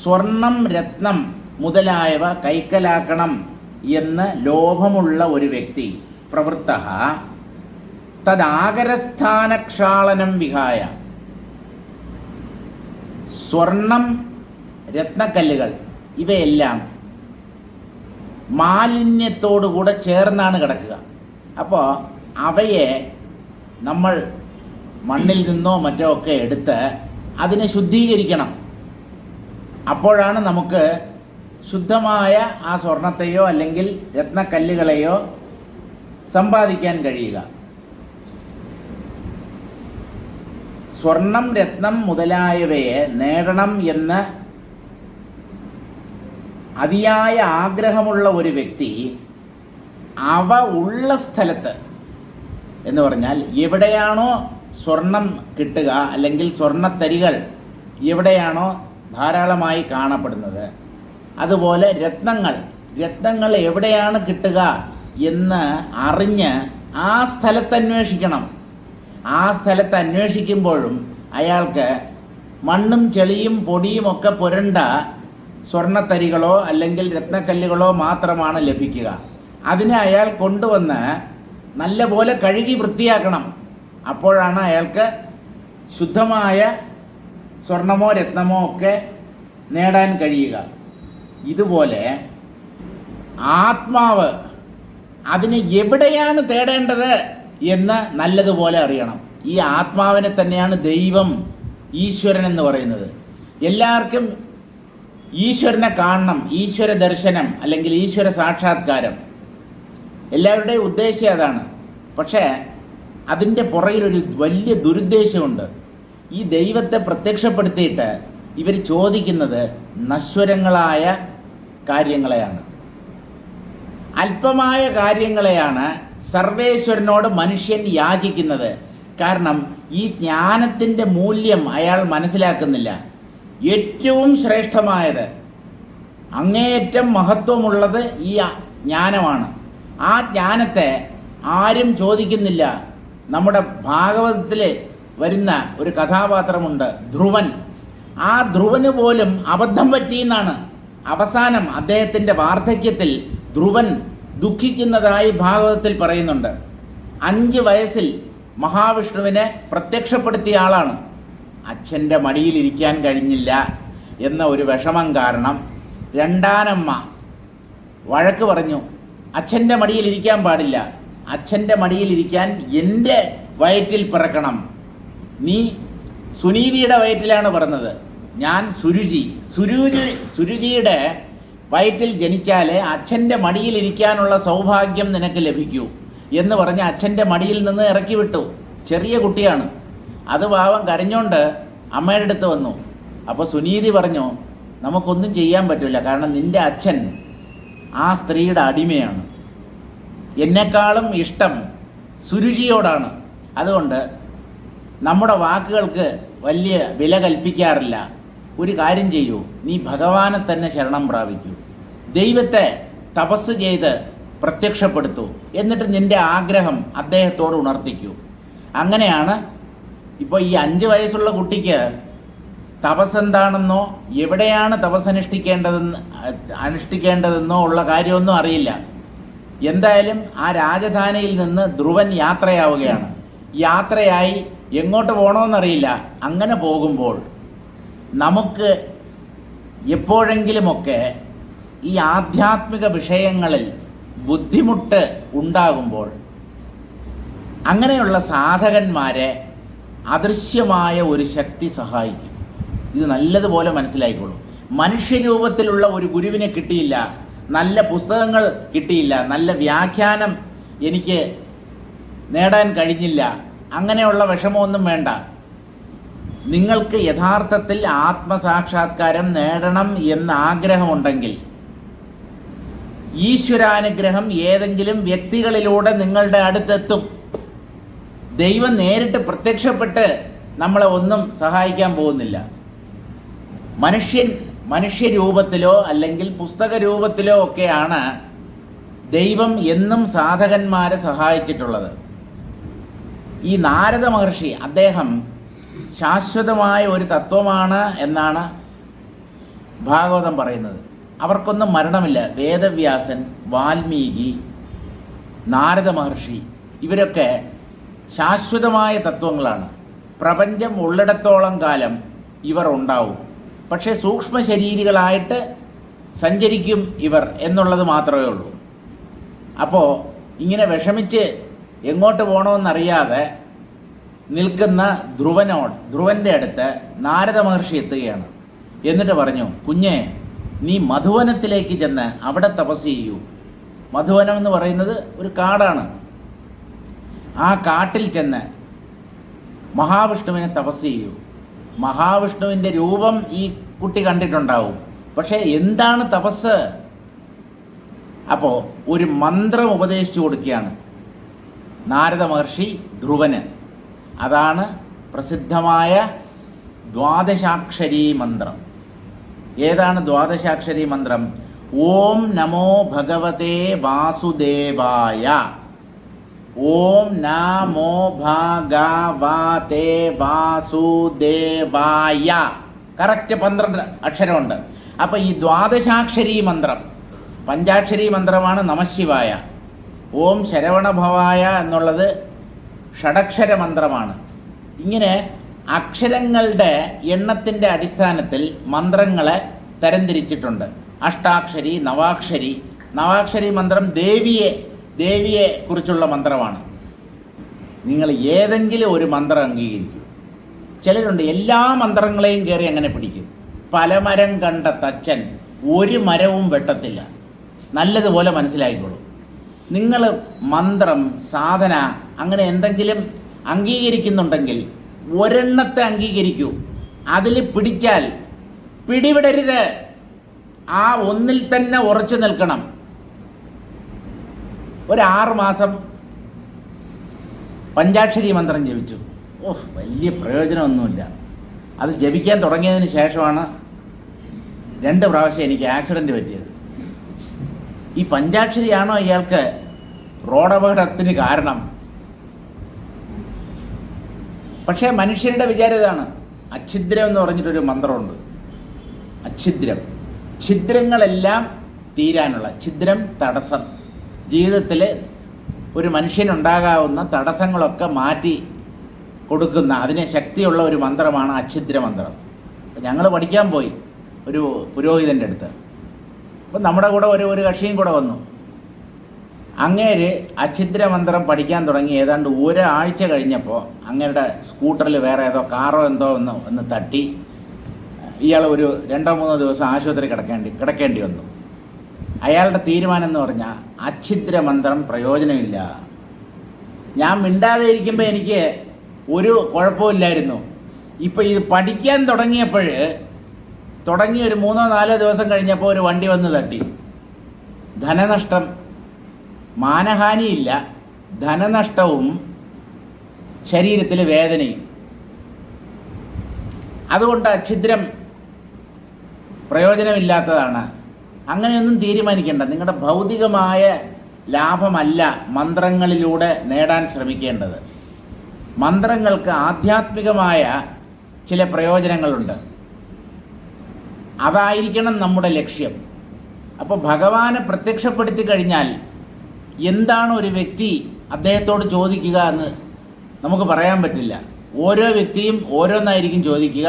സ്വർണം, രത്നം മുതലായവ കൈക്കലാക്കണം എന്ന് ലോഭമുള്ള ഒരു വ്യക്തി പ്രവൃത്തഃ തദാകരസ്ഥാനക്ഷാളനം വിഹായ, സ്വർണം, രത്നക്കല്ലുകൾ ഇവയെല്ലാം മാലിന്യത്തോടുകൂടെ ചേർന്നാണ് കിടക്കുക. അപ്പോൾ അവയെ നമ്മൾ മണ്ണിൽ നിന്നോ മറ്റോ ഒക്കെ എടുത്ത് അതിനെ ശുദ്ധീകരിക്കണം. അപ്പോഴാണ് നമുക്ക് ശുദ്ധമായ ആ സ്വർണത്തെയോ അല്ലെങ്കിൽ രത്നക്കല്ലുകളെയോ സമ്പാദിക്കാൻ കഴിയുക. സ്വർണം, രത്നം മുതലായവയെ നേടണം എന്ന് അതിയായ ആഗ്രഹമുള്ള ഒരു വ്യക്തി അവ ഉള്ള സ്ഥലത്ത്, എന്ന് പറഞ്ഞാൽ എവിടെയാണോ സ്വർണം കിട്ടുക അല്ലെങ്കിൽ സ്വർണത്തരികൾ എവിടെയാണോ ധാരാളമായി കാണപ്പെടുന്നത്, അതുപോലെ രത്നങ്ങൾ എവിടെയാണ് കിട്ടുക എന്ന് അറിഞ്ഞ് ആ സ്ഥലത്ത് അന്വേഷിക്കണം. ആ സ്ഥലത്ത് അന്വേഷിക്കുമ്പോഴും അയാൾക്ക് മണ്ണും ചെളിയും പൊടിയും ഒക്കെ പുരണ്ട സ്വർണത്തരികളോ അല്ലെങ്കിൽ രത്നക്കല്ലുകളോ മാത്രമാണ് ലഭിക്കുക. അതിനെ അയാൾ കൊണ്ടുവന്ന് നല്ലപോലെ കഴുകി വൃത്തിയാക്കണം. അപ്പോഴാണ് അയാൾക്ക് ശുദ്ധമായ സ്വർണമോ രത്നമോ ഒക്കെ നേടാൻ കഴിയുക. ഇതുപോലെ ആത്മാവ്, അതിന് എവിടെയാണ് തേടേണ്ടത് എന്ന് നല്ലതുപോലെ അറിയണം. ഈ ആത്മാവിനെ തന്നെയാണ് ദൈവം, ഈശ്വരൻ എന്ന് പറയുന്നത്. എല്ലാവർക്കും ഈശ്വരനെ കാണണം, ഈശ്വര ദർശനം അല്ലെങ്കിൽ ഈശ്വര സാക്ഷാത്കാരം, എല്ലാവരുടെയും ഉദ്ദേശം അതാണ്. പക്ഷേ അതിൻ്റെ പുറകിലൊരു വലിയ ദുരുദ്ദേശമുണ്ട്. ഈ ദൈവത്തെ പ്രത്യക്ഷപ്പെടുത്തിയിട്ട് ഇവർ ചോദിക്കുന്നത് നശ്വരങ്ങളായ കാര്യങ്ങളെയാണ്, അല്പമായ കാര്യങ്ങളെയാണ് സർവേശ്വരനോട് മനുഷ്യൻ യാചിക്കുന്നത്. കാരണം ഈ ജ്ഞാനത്തിൻ്റെ മൂല്യം അയാൾ മനസ്സിലാക്കുന്നില്ല. ഏറ്റവും ശ്രേഷ്ഠമായത്, അങ്ങേയറ്റം മഹത്വമുള്ളത് ഈ ജ്ഞാനമാണ്. ആ ജ്ഞാനത്തെ ആരും ചോദിക്കുന്നില്ല. നമ്മുടെ ഭാഗവതത്തിൽ വരുന്ന ഒരു കഥാപാത്രമുണ്ട്, ധ്രുവൻ. ആ ധ്രുവന് പോലും അബദ്ധം പറ്റിയെന്നാണ് അവസാനം അദ്ദേഹത്തിൻ്റെ വാർദ്ധക്യത്തിൽ ധ്രുവൻ ദുഃഖിക്കുന്നതായി ഭാഗവതത്തിൽ പറയുന്നുണ്ട്. 5 വയസ്സിൽ മഹാവിഷ്ണുവിനെ പ്രത്യക്ഷപ്പെടുത്തിയ ആളാണ്. അച്ഛൻ്റെ മടിയിലിരിക്കാൻ കഴിഞ്ഞില്ല എന്ന ഒരു വിഷമം കാരണം രണ്ടാനമ്മ വഴക്ക് പറഞ്ഞു, അച്ഛൻ്റെ മടിയിലിരിക്കാൻ പാടില്ല, അച്ഛൻ്റെ മടിയിലിരിക്കാൻ എൻ്റെ വയറ്റിൽ പിറക്കണം. നീ സുനീതിയുടെ വയറ്റിലാണ് പറഞ്ഞത്, ഞാൻ സുരുചിയുടെ വയറ്റിൽ ജനിച്ചാൽ അച്ഛൻ്റെ മടിയിലിരിക്കാനുള്ള സൗഭാഗ്യം നിനക്ക് ലഭിക്കൂ എന്ന് പറഞ്ഞ് അച്ഛൻ്റെ മടിയിൽ നിന്ന് ഇറക്കി വിട്ടു. ചെറിയ കുട്ടിയാണ്. അത് പാവം കരഞ്ഞോണ്ട് അമ്മയുടെ അടുത്ത് വന്നു. അപ്പോൾ സുനീതി പറഞ്ഞു, നമുക്കൊന്നും ചെയ്യാൻ പറ്റില്ല, കാരണം നിൻ്റെ അച്ഛൻ ആ സ്ത്രീയുടെ അടിമയാണ്, എന്നെക്കാളും ഇഷ്ടം സുരുചിയോടാണ്. അതുകൊണ്ട് നമ്മുടെ വാക്കുകൾക്ക് വലിയ വില കൽപ്പിക്കാറില്ല. ഒരു കാര്യം ചെയ്യൂ, നീ ഭഗവാനെ തന്നെ ശരണം പ്രാപിക്കൂ, ദൈവത്തെ തപസ് ചെയ്ത് പ്രത്യക്ഷപ്പെടുത്തൂ, എന്നിട്ട് നിൻ്റെ ആഗ്രഹം അദ്ദേഹത്തോട് ഉണർത്തിക്കൂ. അങ്ങനെയാണ് ഇപ്പോൾ ഈ 5 വയസ്സുള്ള കുട്ടിക്ക് തപസ് എന്താണെന്നോ എവിടെയാണ് തപസ് അനുഷ്ഠിക്കേണ്ടതെന്നോ ഉള്ള കാര്യമൊന്നും അറിയില്ല. എന്തായാലും ആ രാജധാനിയിൽ നിന്ന് ധ്രുവൻ യാത്രയാവുകയാണ്. യാത്രയായി എങ്ങോട്ട് പോകണമെന്നറിയില്ല. അങ്ങനെ പോകുമ്പോൾ നമുക്ക് എപ്പോഴെങ്കിലുമൊക്കെ ഈ ആധ്യാത്മിക വിഷയങ്ങളിൽ ബുദ്ധിമുട്ട് ഉണ്ടാകുമ്പോൾ അങ്ങനെയുള്ള സാധകന്മാരെ അദൃശ്യമായ ഒരു ശക്തി സഹായിക്കും. ഇത് നല്ലതുപോലെ മനസ്സിലായിക്കോളൂ. മനുഷ്യരൂപത്തിലുള്ള ഒരു ഗുരുവിനെ കിട്ടിയില്ല, നല്ല പുസ്തകങ്ങൾ കിട്ടിയില്ല, നല്ല വ്യാഖ്യാനം എനിക്ക് നേടാൻ കഴിഞ്ഞില്ല, അങ്ങനെയുള്ള വിഷമമൊന്നും വേണ്ട. നിങ്ങൾക്ക് യഥാർത്ഥത്തിൽ ആത്മസാക്ഷാത്കാരം നേടണം എന്ന ആഗ്രഹമുണ്ടെങ്കിൽ ഈശ്വരാനുഗ്രഹം ഏതെങ്കിലും വ്യക്തികളിലൂടെ നിങ്ങളുടെ അടുത്തെത്തും. ദൈവം നേരിട്ട് പ്രത്യക്ഷപ്പെട്ട് നമ്മളെ ഒന്നും സഹായിക്കാൻ പോകുന്നില്ല. മനുഷ്യരൂപത്തിലോ അല്ലെങ്കിൽ പുസ്തക രൂപത്തിലോ ഒക്കെയാണ് ദൈവം എന്നും സാധകന്മാരെ സഹായിച്ചിട്ടുള്ളത്. ഈ നാരദ മഹർഷി, അദ്ദേഹം ശാശ്വതമായ ഒരു തത്വമാണ് എന്നാണ് ഭാഗവതം പറയുന്നത്. അവർക്കൊന്നും മരണമില്ല. വേദവ്യാസൻ, വാൽമീകി, നാരദ മഹർഷി ഇവരൊക്കെ ശാശ്വതമായ തത്വങ്ങളാണ്. പ്രപഞ്ചം ഉള്ളിടത്തോളം കാലം ഇവർ ഉണ്ടാവും. പക്ഷേ സൂക്ഷ്മ ശരീരികളായിട്ട് സഞ്ചരിക്കും ഇവർ എന്നുള്ളത് മാത്രമേ ഉള്ളൂ. അപ്പോൾ ഇങ്ങനെ വിഷമിച്ച് എങ്ങോട്ട് പോകണമെന്നറിയാതെ നിൽക്കുന്ന ധ്രുവൻ്റെ അടുത്ത് നാരദ മഹർഷി എത്തുകയാണ്. എന്നിട്ട് പറഞ്ഞു, കുഞ്ഞെ, നീ മധുവനത്തിലേക്ക് ചെന്ന് അവിടെ തപസ് ചെയ്യൂ. മധുവനം എന്ന് പറയുന്നത് ഒരു കാടാണ്. ആ കാട്ടിൽ ചെന്ന് മഹാവിഷ്ണുവിനെ തപസ് ചെയ്യൂ. മഹാവിഷ്ണുവിൻ്റെ രൂപം ഈ കുട്ടി കണ്ടിട്ടുണ്ടാവും. പക്ഷേ എന്താണ് തപസ്? അപ്പോൾ ഒരു മന്ത്രം ഉപദേശിച്ചു കൊടുക്കുകയാണ് നാരദ മഹർഷി ധ്രുവന്. അതാണ് പ്രസിദ്ധമായ ദ്വാദശാക്ഷരീ മന്ത്രം. ഏതാണ് ദ്വാദശാക്ഷരീ മന്ത്രം? ഓം നമോ ഭഗവതേ വാസുദേവായ. ഓം നമോ ഭഗവതേ വാസുദേവായ. കറക്റ്റ് 12 അക്ഷരമുണ്ട്. അപ്പോൾ ഈ ദ്വാദശാക്ഷരീ മന്ത്രം, പഞ്ചാക്ഷരീ മന്ത്രമാണ് നമഃശിവായ. ഓം ശരവണഭവായ എന്നുള്ളത് ഷഡക്ഷര മന്ത്രമാണ്. ഇങ്ങനെ അക്ഷരങ്ങളുടെ എണ്ണത്തിൻ്റെ അടിസ്ഥാനത്തിൽ മന്ത്രങ്ങളെ തരംതിരിച്ചിട്ടുണ്ട്. അഷ്ടാക്ഷരി, നവാക്ഷരി. നവാക്ഷരി മന്ത്രം ദേവിയെ കുറിച്ചുള്ള മന്ത്രമാണ്. നിങ്ങൾ ഏതെങ്കിലും ഒരു മന്ത്രം അംഗീകരിക്കും. ചിലരുണ്ട് എല്ലാ മന്ത്രങ്ങളെയും കയറി അങ്ങനെ പിടിക്കും. പലമരം കണ്ട തച്ചൻ ഒരു മരവും വെട്ടത്തില്ല. നല്ലതുപോലെ മനസ്സിലായിക്കോളൂ. നിങ്ങൾ മന്ത്രം, സാധന അങ്ങനെ എന്തെങ്കിലും അംഗീകരിക്കുന്നുണ്ടെങ്കിൽ ഒരെണ്ണത്തെ അംഗീകരിക്കൂ. അതിൽ പിടിച്ചാൽ പിടിവിടരുത്. ആ ഒന്നിൽ തന്നെ ഉറച്ചു നിൽക്കണം. ഒരു 6 മാസം പഞ്ചാക്ഷരി മന്ത്രം ജപിച്ചു. വലിയ പ്രയോജനമൊന്നുമില്ല. അത് ജപിക്കാൻ തുടങ്ങിയതിന് ശേഷമാണ് 2 പ്രാവശ്യം എനിക്ക് ആക്സിഡൻറ്റ് പറ്റിയത്. ഈ പഞ്ചാക്ഷരിയാണോ ഇയാൾക്ക് റോഡപകടത്തിന് കാരണം? പക്ഷേ മനുഷ്യരുടെ വിചാരം ഇതാണ്. അച്ഛിദ്രം എന്ന് പറഞ്ഞിട്ടൊരു മന്ത്രമുണ്ട്. അച്ഛിദ്രം, ഛിദ്രങ്ങളെല്ലാം തീരാനുള്ള, ഛിദ്രം തടസ്സം, ജീവിതത്തിൽ ഒരു മനുഷ്യനുണ്ടാകാവുന്ന തടസ്സങ്ങളൊക്കെ മാറ്റി കൊടുക്കുന്ന, അതിന് ശക്തിയുള്ള ഒരു മന്ത്രമാണ് അച്ഛിദ്ര മന്ത്രം. ഞങ്ങൾ പഠിക്കാൻ പോയി ഒരു പുരോഹിതൻ്റെ അടുത്ത്. അപ്പം നമ്മുടെ കൂടെ ഒരു കക്ഷിയും കൂടെ വന്നു. അങ്ങേര് അച്ഛിദ്ര മന്ത്രം പഠിക്കാൻ തുടങ്ങി. ഏതാണ്ട് ഒരാഴ്ച കഴിഞ്ഞപ്പോൾ അങ്ങേരുടെ സ്കൂട്ടറിൽ വേറെ ഏതോ കാറോ എന്തോ ഒന്ന് തട്ടി ഇയാൾ ഒരു 2-3 ദിവസം ആശുപത്രി കിടക്കേണ്ടി വന്നു. അയാളുടെ തീരുമാനം എന്ന് പറഞ്ഞാൽ അച്ഛിദ്ര മന്ത്രം പ്രയോജനമില്ല. ഞാൻ മിണ്ടാതെ ഇരിക്കുമ്പോൾ എനിക്ക് ഒരു കുഴപ്പമില്ലായിരുന്നു. ഇപ്പം ഇത് പഠിക്കാൻ തുടങ്ങി ഒരു 3-4 ദിവസം കഴിഞ്ഞപ്പോൾ ഒരു വണ്ടി വന്ന് തട്ടി. ധനനഷ്ടം, മാനഹാനിയില്ല, ധനനഷ്ടവും ശരീരത്തിൽ വേദനയും. അതുകൊണ്ട് അച്ഛിദ്രം പ്രയോജനമില്ലാത്തതാണ്. അങ്ങനെയൊന്നും തീരുമാനിക്കേണ്ട. നിങ്ങളുടെ ഭൗതികമായ ലാഭമല്ല മന്ത്രങ്ങളിലൂടെ നേടാൻ ശ്രമിക്കേണ്ടത്. മന്ത്രങ്ങൾക്ക് ആധ്യാത്മികമായ ചില പ്രയോജനങ്ങളുണ്ട്. അതായിരിക്കണം നമ്മുടെ ലക്ഷ്യം. അപ്പോൾ ഭഗവാനെ പ്രത്യക്ഷപ്പെടുത്തി കഴിഞ്ഞാൽ എന്താണ് ഒരു വ്യക്തി അദ്ദേഹത്തോട് ചോദിക്കുക എന്ന് നമുക്ക് പറയാൻ പറ്റില്ല. ഓരോ വ്യക്തിയും ഓരോന്നായിരിക്കും ചോദിക്കുക.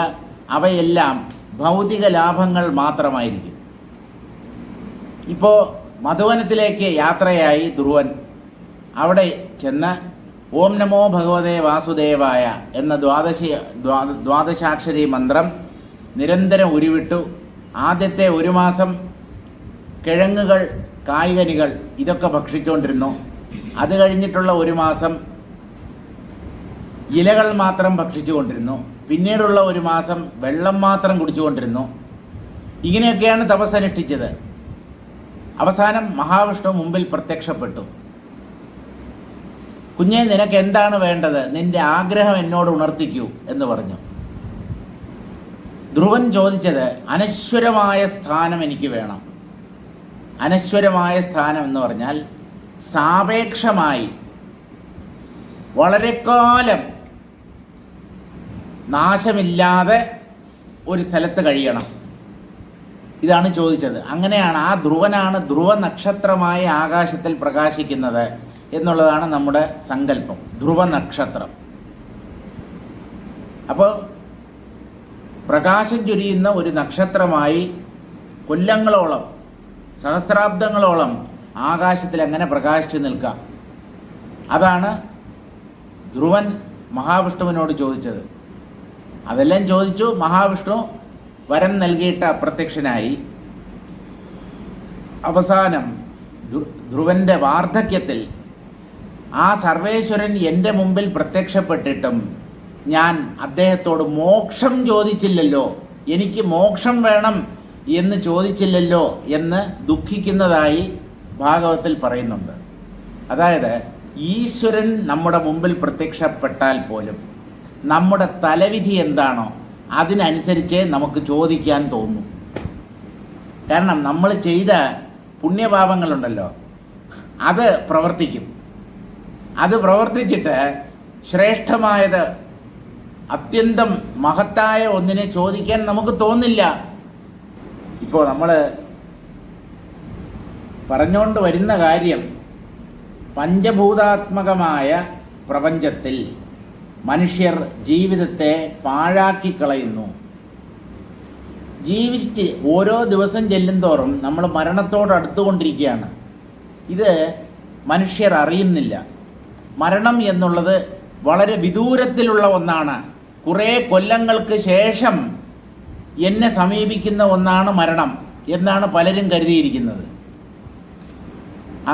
അവയെല്ലാം ഭൗതിക ലാഭങ്ങൾ മാത്രമായിരിക്കും. ഇപ്പോൾ മധുവനത്തിലേക്ക് യാത്രയായി ധ്രുവൻ. അവിടെ ചെന്ന് ഓം നമോ ഭഗവതേ വാസുദേവായ എന്ന ദ്വാദശാക്ഷരി മന്ത്രം നിരന്തരം ഉരുവിട്ടു. ആദ്യത്തെ 1 മാസം കിഴങ്ങുകൾ, കായ്കനികൾ ഇതൊക്കെ ഭക്ഷിച്ചുകൊണ്ടിരുന്നു. അത് കഴിഞ്ഞിട്ടുള്ള 1 മാസം ഇലകൾ മാത്രം ഭക്ഷിച്ചുകൊണ്ടിരുന്നു. പിന്നീടുള്ള 1 മാസം വെള്ളം മാത്രം കുടിച്ചുകൊണ്ടിരുന്നു. ഇങ്ങനെയൊക്കെയാണ് തപസ്സനുഷ്ഠിച്ചത്. അവസാനം മഹാവിഷ്ണു മുമ്പിൽ പ്രത്യക്ഷപ്പെട്ടു. കുഞ്ഞെ, നിനക്ക് എന്താണ് വേണ്ടത്? നിന്റെ ആഗ്രഹം എന്നോട് ഉണർത്തിക്കൂ എന്ന് പറഞ്ഞു. ധ്രുവൻ ചോദിച്ചത് അനശ്വരമായ സ്ഥാനം എനിക്ക് വേണം. അനശ്വരമായ സ്ഥാനം എന്ന് പറഞ്ഞാൽ സാപേക്ഷമായി വളരെ കാലം നാശമില്ലാതെ ഒരു സ്ഥലത്ത് കഴിയണം. ഇതാണ് ചോദിച്ചത്. അങ്ങനെയാണ് ആ ധ്രുവനാണ് ധ്രുവ നക്ഷത്രമായി ആകാശത്തിൽ പ്രകാശിക്കുന്നത് എന്നുള്ളതാണ് നമ്മുടെ സങ്കല്പം. ധ്രുവ നക്ഷത്രം. അപ്പോൾ പ്രകാശം ചൊരിയുന്ന ഒരു നക്ഷത്രമായി കൊല്ലങ്ങളോളം, സഹസ്രാബ്ദങ്ങളോളം ആകാശത്തിൽ അങ്ങനെ പ്രകാശിച്ചു നിൽക്കാം. അതാണ് ധ്രുവൻ മഹാവിഷ്ണുവിനോട് ചോദിച്ചത്. അതെല്ലാം ചോദിച്ചു. മഹാവിഷ്ണു വരം നൽകിയിട്ട് അപ്രത്യക്ഷനായി. അവസാനം ധ്രുവൻ്റെ വാർദ്ധക്യത്തിൽ ആ സർവേശ്വരൻ എൻ്റെ മുമ്പിൽ പ്രത്യക്ഷപ്പെട്ടിട്ടും ഞാൻ അദ്ദേഹത്തോട് മോക്ഷം ചോദിച്ചില്ലല്ലോ, എനിക്ക് മോക്ഷം വേണം എന്ന് ചോദിച്ചില്ലല്ലോ എന്ന് ദുഃഖിക്കുന്നതായി ഭാഗവത്തിൽ പറയുന്നുണ്ട്. അതായത് ഈശ്വരൻ നമ്മുടെ മുമ്പിൽ പ്രത്യക്ഷപ്പെട്ടാൽ പോലും നമ്മുടെ തലവിധി എന്താണോ അതിനനുസരിച്ച് നമുക്ക് ചോദിക്കാൻ തോന്നും. കാരണം നമ്മൾ ചെയ്ത പുണ്യപാപങ്ങളുണ്ടല്ലോ, അത് പ്രവർത്തിക്കും. അത് പ്രവർത്തിച്ചിട്ട് ശ്രേഷ്ഠമായത്, അത്യന്തം മഹത്തായ ഒന്നിനെ ചോദിക്കാൻ നമുക്ക് തോന്നില്ല. ഇപ്പോൾ നമ്മൾ പറഞ്ഞുകൊണ്ട് വരുന്ന കാര്യം, പഞ്ചഭൂതാത്മകമായ പ്രപഞ്ചത്തിൽ മനുഷ്യർ ജീവിതത്തെ പാഴാക്കിക്കളയുന്നു. ജീവിച്ച് ഓരോ ദിവസം ചെല്ലുന്തോറും നമ്മൾ മരണത്തോട് അടുത്തുകൊണ്ടിരിക്കുകയാണ്. ഇത് മനുഷ്യർ അറിയുന്നില്ല. മരണം എന്നുള്ളത് വളരെ വിദൂരത്തിലുള്ള ഒന്നാണ്. കുറേ കൊല്ലങ്ങൾക്ക് ശേഷം എന്നെ സമീപിക്കുന്ന ഒന്നാണ് മരണം എന്നാണ് പലരും കരുതിയിരിക്കുന്നത്.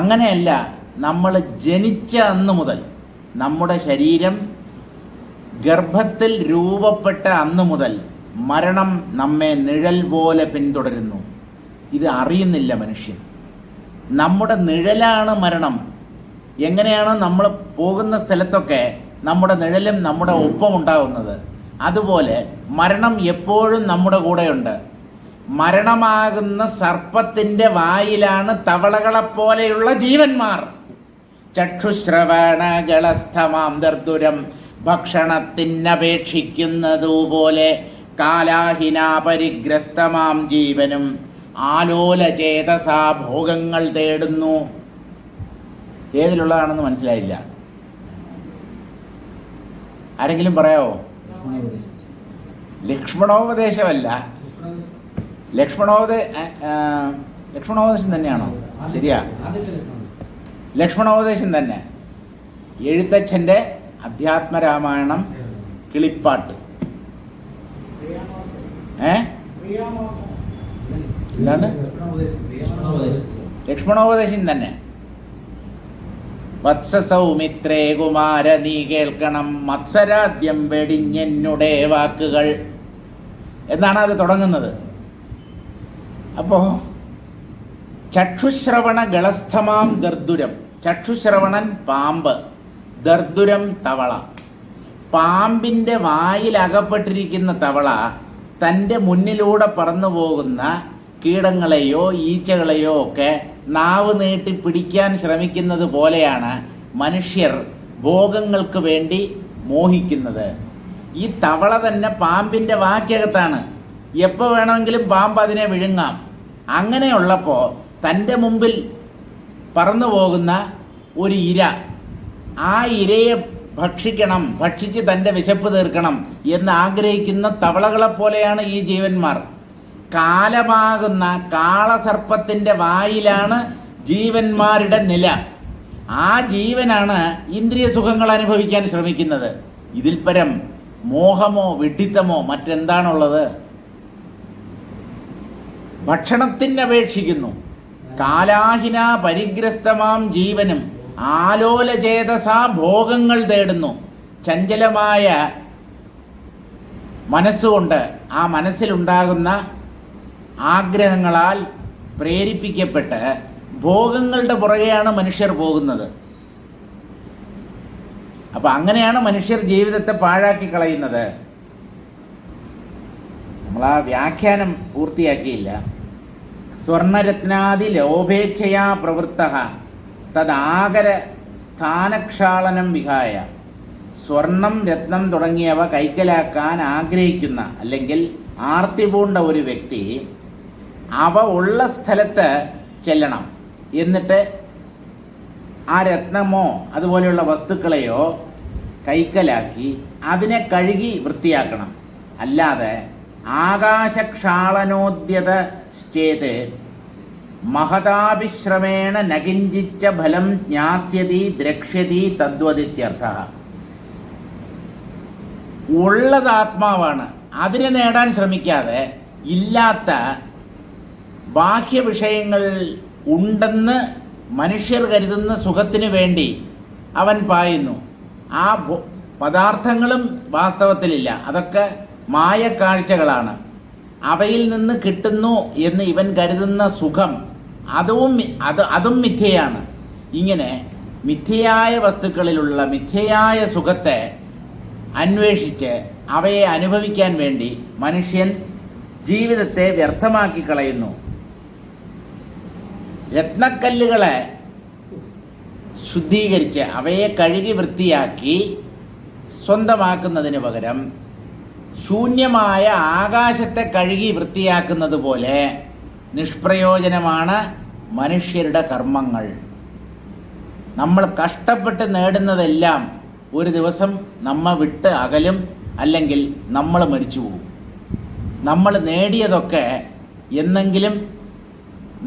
അങ്ങനെയല്ല. നമ്മൾ ജനിച്ച അന്ന് മുതൽ, നമ്മുടെ ശരീരം ഗർഭത്തിൽ രൂപപ്പെട്ട അന്ന് മുതൽ മരണം നമ്മെ നിഴൽ പോലെ പിന്തുടരുന്നു. ഇത് അറിയുന്നില്ല മനുഷ്യൻ. നമ്മുടെ നിഴലാണ് മരണം. എങ്ങനെയാണോ നമ്മൾ പോകുന്ന സ്ഥലത്തൊക്കെ നമ്മുടെ നിഴലും നമ്മുടെ ഒപ്പം ഉണ്ടാകുന്നത്. അതുപോലെ മരണം എപ്പോഴും നമ്മുടെ കൂടെയുണ്ട്. മരണമാകുന്ന സർപ്പത്തിൻ്റെ വായിലാണ് തവളകളെപ്പോലെയുള്ള ജീവന്മാർ. ചക്ഷുശ്രവണകളസ്ഥമാം ദർദുരം ഭക്ഷണത്തിനപേക്ഷിക്കുന്നതുപോലെ കാലാഹിനാപരിഗ്രസ്തമാം ജീവനും ആലോലചേതസാ ഭോഗങ്ങൾ തേടുന്നു. ഏതിലുള്ളതാണെന്ന് മനസ്സിലായില്ല. ആരെങ്കിലും പറയാവോ? ലക്ഷ്മണോപദേശമല്ല, ലക്ഷ്മണോപദേശം തന്നെയാണോ? ശരിയാ, ലക്ഷ്മണോപദേശം തന്നെ. എഴുത്തച്ഛൻ്റെ അധ്യാത്മരാമായണം കിളിപ്പാട്ട്. എന്താണ്? ലക്ഷ്മണോപദേശം തന്നെ. വത്സസൗമിത്രേ കുമാര നീ കേൾക്കണം മത്സരാദ്യം വെടിഞ്ഞെന്നുടെ വാക്കുകൾ എന്നാണ് അത് തുടങ്ങുന്നത്. അപ്പോൾ ചക്ഷുശ്രവണ ഗളസ്ഥമാം ദർദുരം. ചക്ഷുശ്രവണൻ പാമ്പ്, ദർദുരം തവള. പാമ്പിൻ്റെ വായിലകപ്പെട്ടിരിക്കുന്ന തവള തൻ്റെ മുന്നിലൂടെ പറന്നു പോകുന്ന കീടങ്ങളെയോ ഈച്ചകളെയോ ഒക്കെ നാവ് നീട്ടി പിടിക്കാൻ ശ്രമിക്കുന്നത് പോലെയാണ് മനുഷ്യർ ഭോഗങ്ങൾക്ക് വേണ്ടി മോഹിക്കുന്നത്. ഈ തവള തന്നെ പാമ്പിൻ്റെ വാക്കകത്താണ്. എപ്പോൾ വേണമെങ്കിലും പാമ്പ് അതിനെ വിഴുങ്ങാം. അങ്ങനെയുള്ളപ്പോൾ തൻ്റെ മുമ്പിൽ പറന്നു പോകുന്ന ഒരു ഇര, ആ ഇരയെ ഭക്ഷിക്കണം, ഭക്ഷിച്ച് തൻ്റെ വിശപ്പ് തീർക്കണം എന്ന് ആഗ്രഹിക്കുന്ന തവളകളെപ്പോലെയാണ് ഈ ജീവന്മാർ. കാലമാകുന്ന കാളസർപ്പത്തിൻ്റെ വായിലാണ് ജീവന്മാരുടെ നില. ആ ജീവനാണ് ഇന്ദ്രിയ സുഖങ്ങൾ അനുഭവിക്കാൻ ശ്രമിക്കുന്നത്. ഇതിൽ പരം മോഹമോ വിഡ്ഢിത്തമോ മറ്റെന്താണുള്ളത്? ഭക്ഷണത്തിനപേക്ഷിക്കുന്നു. കാലാഹിന പരിഗ്രസ്തമാം ജീവനും ആലോലചേതസാ ഭോഗങ്ങൾ തേടുന്നു. ചഞ്ചലമായ മനസ്സുകൊണ്ട് ആ മനസ്സിലുണ്ടാകുന്ന ആഗ്രഹങ്ങളാൽ പ്രേരിപ്പിക്കപ്പെട്ട് ഭോഗങ്ങളുടെ പുറകെയാണ് മനുഷ്യർ പോകുന്നത്. അപ്പം അങ്ങനെയാണ് മനുഷ്യർ ജീവിതത്തെ പാഴാക്കി കളയുന്നത്. നമ്മൾ ആ വ്യാഖ്യാനം പൂർത്തിയാക്കിയില്ല. സ്വർണരത്നാദി ലോഭേച്ഛയാ പ്രവൃത്തഃ തദാകര സ്ഥാനക്ഷാളനം വിഹായ. സ്വർണം, രത്നം തുടങ്ങിയവ കൈക്കലാക്കാൻ ആഗ്രഹിക്കുന്ന അല്ലെങ്കിൽ ആർത്തി പൂണ്ട ഒരു വ്യക്തി അവ ഉള്ള സ്ഥലത്ത് ചെല്ലണം. എന്നിട്ട് ആ രത്നമോ അതുപോലെയുള്ള വസ്തുക്കളെയോ കൈക്കലാക്കി അതിനെ കഴുകി വൃത്തിയാക്കണം. അല്ലാതെ ആകാശക്ഷാളനോദ്യത ചേത് മഹതാഭിശ്രമേണ നകിഞ്ചിച്ച ഫലം ജ്ഞാസ്യതി ദ്രക്ഷ്യതി തദ്വദിത്യർത്ഥഃ. ഉള്ളത് ആത്മാവാണ്. അതിനെ നേടാൻ ശ്രമിക്കാതെ ഇല്ലാത്ത ബാഹ്യ വിഷയങ്ങൾ ഉണ്ടെന്ന് മനുഷ്യർ കരുതുന്ന സുഖത്തിന് വേണ്ടി അവൻ പായുന്നു. ആ പദാർത്ഥങ്ങളും വാസ്തവത്തിലില്ല. അതൊക്കെ മായക്കാഴ്ചകളാണ്. അവയിൽ നിന്ന് കിട്ടുന്നു എന്ന് ഇവൻ കരുതുന്ന സുഖം അതും മിഥ്യയാണ്. ഇങ്ങനെ മിഥ്യയായ വസ്തുക്കളിലുള്ള മിഥ്യയായ സുഖത്തെ അന്വേഷിച്ച് അവയെ അനുഭവിക്കാൻ വേണ്ടി മനുഷ്യൻ ജീവിതത്തെ വ്യർത്ഥമാക്കി കളയുന്നു. രത്നക്കല്ലുകളെ ശുദ്ധീകരിച്ച് അവയെ കഴുകി വൃത്തിയാക്കി സ്വന്തമാക്കുന്നതിന് പകരം ശൂന്യമായ ആകാശത്തെ കഴുകി വൃത്തിയാക്കുന്നത് പോലെ നിഷ്പ്രയോജനമാണ് മനുഷ്യരുടെ കർമ്മങ്ങൾ. നമ്മൾ കഷ്ടപ്പെട്ട് നേടുന്നതെല്ലാം ഒരു ദിവസം നമ്മെ വിട്ട് അകലും, അല്ലെങ്കിൽ നമ്മൾ മരിച്ചു പോകും. നമ്മൾ നേടിയതൊക്കെ എന്നെങ്കിലും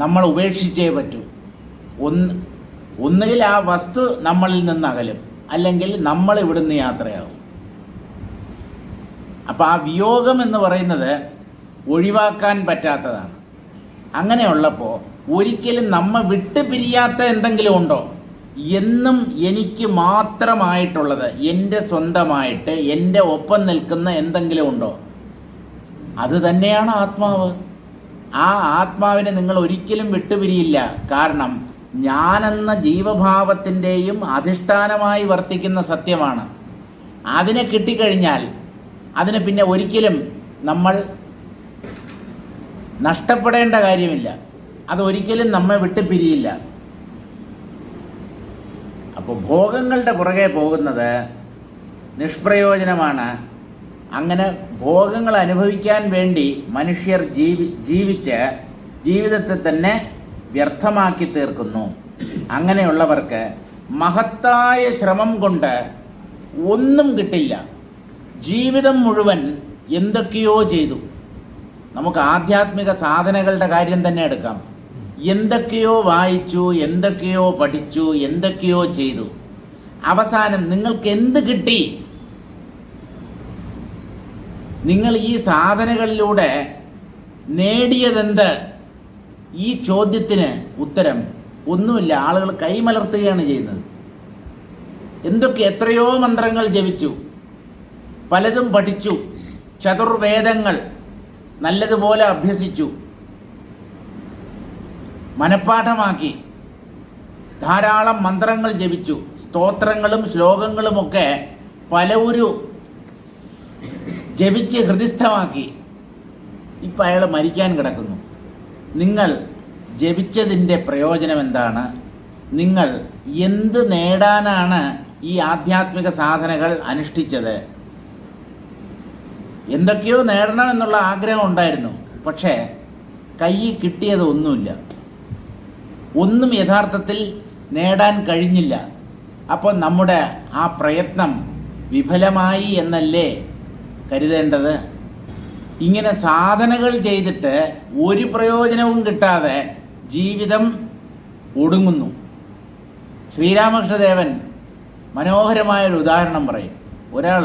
നമ്മൾ ഉപേക്ഷിച്ചേ പറ്റൂ. ഒന്നുകിൽ ആ വസ്തു നമ്മളിൽ നിന്ന് അകലും, അല്ലെങ്കിൽ നമ്മൾ ഇവിടുന്ന് യാത്രയാകും. അപ്പം ആ വിയോഗം എന്ന് പറയുന്നത് ഒഴിവാക്കാൻ പറ്റാത്തതാണ്. അങ്ങനെയുള്ളപ്പോൾ ഒരിക്കലും നമ്മെ വിട്ട് പിരിയാത്ത എന്തെങ്കിലും ഉണ്ടോ? എന്നും എനിക്ക് മാത്രമായിട്ടുള്ളത്, എൻ്റെ സ്വന്തമായിട്ട് എൻ്റെ ഒപ്പം നിൽക്കുന്ന എന്തെങ്കിലും ഉണ്ടോ? അത് തന്നെയാണ് ആത്മാവ്. ആ ആത്മാവിനെ നിങ്ങൾ ഒരിക്കലും വിട്ടുപിരിയില്ല. കാരണം ഞാനെന്ന ജീവഭാവത്തിൻ്റെയും അധിഷ്ഠാനമായി വർത്തിക്കുന്ന സത്യമാണ്. അതിനെ കിട്ടിക്കഴിഞ്ഞാൽ അതിന് പിന്നെ ഒരിക്കലും നമ്മൾ നഷ്ടപ്പെടേണ്ട കാര്യമില്ല. അതൊരിക്കലും നമ്മെ വിട്ട് പിരിയില്ല. അപ്പോൾ ഭോഗങ്ങളുടെ പുറകെ പോകുന്നത് നിഷ്പ്രയോജനമാണ്. അങ്ങനെ ഭോഗങ്ങൾ അനുഭവിക്കാൻ വേണ്ടി മനുഷ്യർ ജീവിച്ച് ജീവിതത്തെ തന്നെ വ്യർത്ഥമാക്കി തീർക്കുന്നു. അങ്ങനെയുള്ളവർക്ക് മഹത്തായ ശ്രമം കൊണ്ട് ഒന്നും കിട്ടില്ല. ജീവിതം മുഴുവൻ എന്തൊക്കെയോ ചെയ്തു. നമുക്ക് ആധ്യാത്മിക സാധനകളുടെ കാര്യം തന്നെ എടുക്കാം. എന്തൊക്കെയോ വായിച്ചു, എന്തൊക്കെയോ പഠിച്ചു, എന്തൊക്കെയോ ചെയ്തു. അവസാനം നിങ്ങൾക്ക് എന്ത് കിട്ടി? നിങ്ങൾ ഈ സാധനകളിലൂടെ നേടിയതെന്ത്? ഈ ചോദ്യത്തിന് ഉത്തരം ഒന്നുമില്ല. ആളുകൾ കൈമലർത്തുകയാണ് ചെയ്യുന്നത്. എത്രയോ മന്ത്രങ്ങൾ ജപിച്ചു, പലതും പഠിച്ചു, ചതുർവേദങ്ങൾ നല്ലതുപോലെ അഭ്യസിച്ചു, മനഃപ്പാഠമാക്കി, ധാരാളം മന്ത്രങ്ങൾ ജപിച്ചു, സ്തോത്രങ്ങളും ശ്ലോകങ്ങളുമൊക്കെ പലവരും ജപിച്ച് ഹൃദിസ്ഥമാക്കി. ഇപ്പം അയാൾ മരിക്കാൻ കിടക്കുന്നു. നിങ്ങൾ ജപിച്ചതിൻ്റെ പ്രയോജനം എന്താണ്? നിങ്ങൾ എന്ത് നേടാനാണ് ഈ ആധ്യാത്മിക സാധനകൾ അനുഷ്ഠിച്ചത്? എന്തൊക്കെയോ നേടണമെന്നുള്ള ആഗ്രഹം ഉണ്ടായിരുന്നു, പക്ഷേ കയ്യിൽ കിട്ടിയത് ഒന്നുമില്ല. ഒന്നും യഥാർത്ഥത്തിൽ നേടാൻ കഴിഞ്ഞില്ല. അപ്പോൾ നമ്മുടെ ആ പ്രയത്നം വിഫലമായി എന്നല്ലേ കരുതേണ്ടത്? ഇങ്ങനെ സാധനകൾ ചെയ്തിട്ട് ഒരു പ്രയോജനവും കിട്ടാതെ ജീവിതം ഒടുങ്ങുന്നു. ശ്രീരാമകൃഷ്ണദേവൻ മനോഹരമായൊരു ഉദാഹരണം പറയും. ഒരാൾ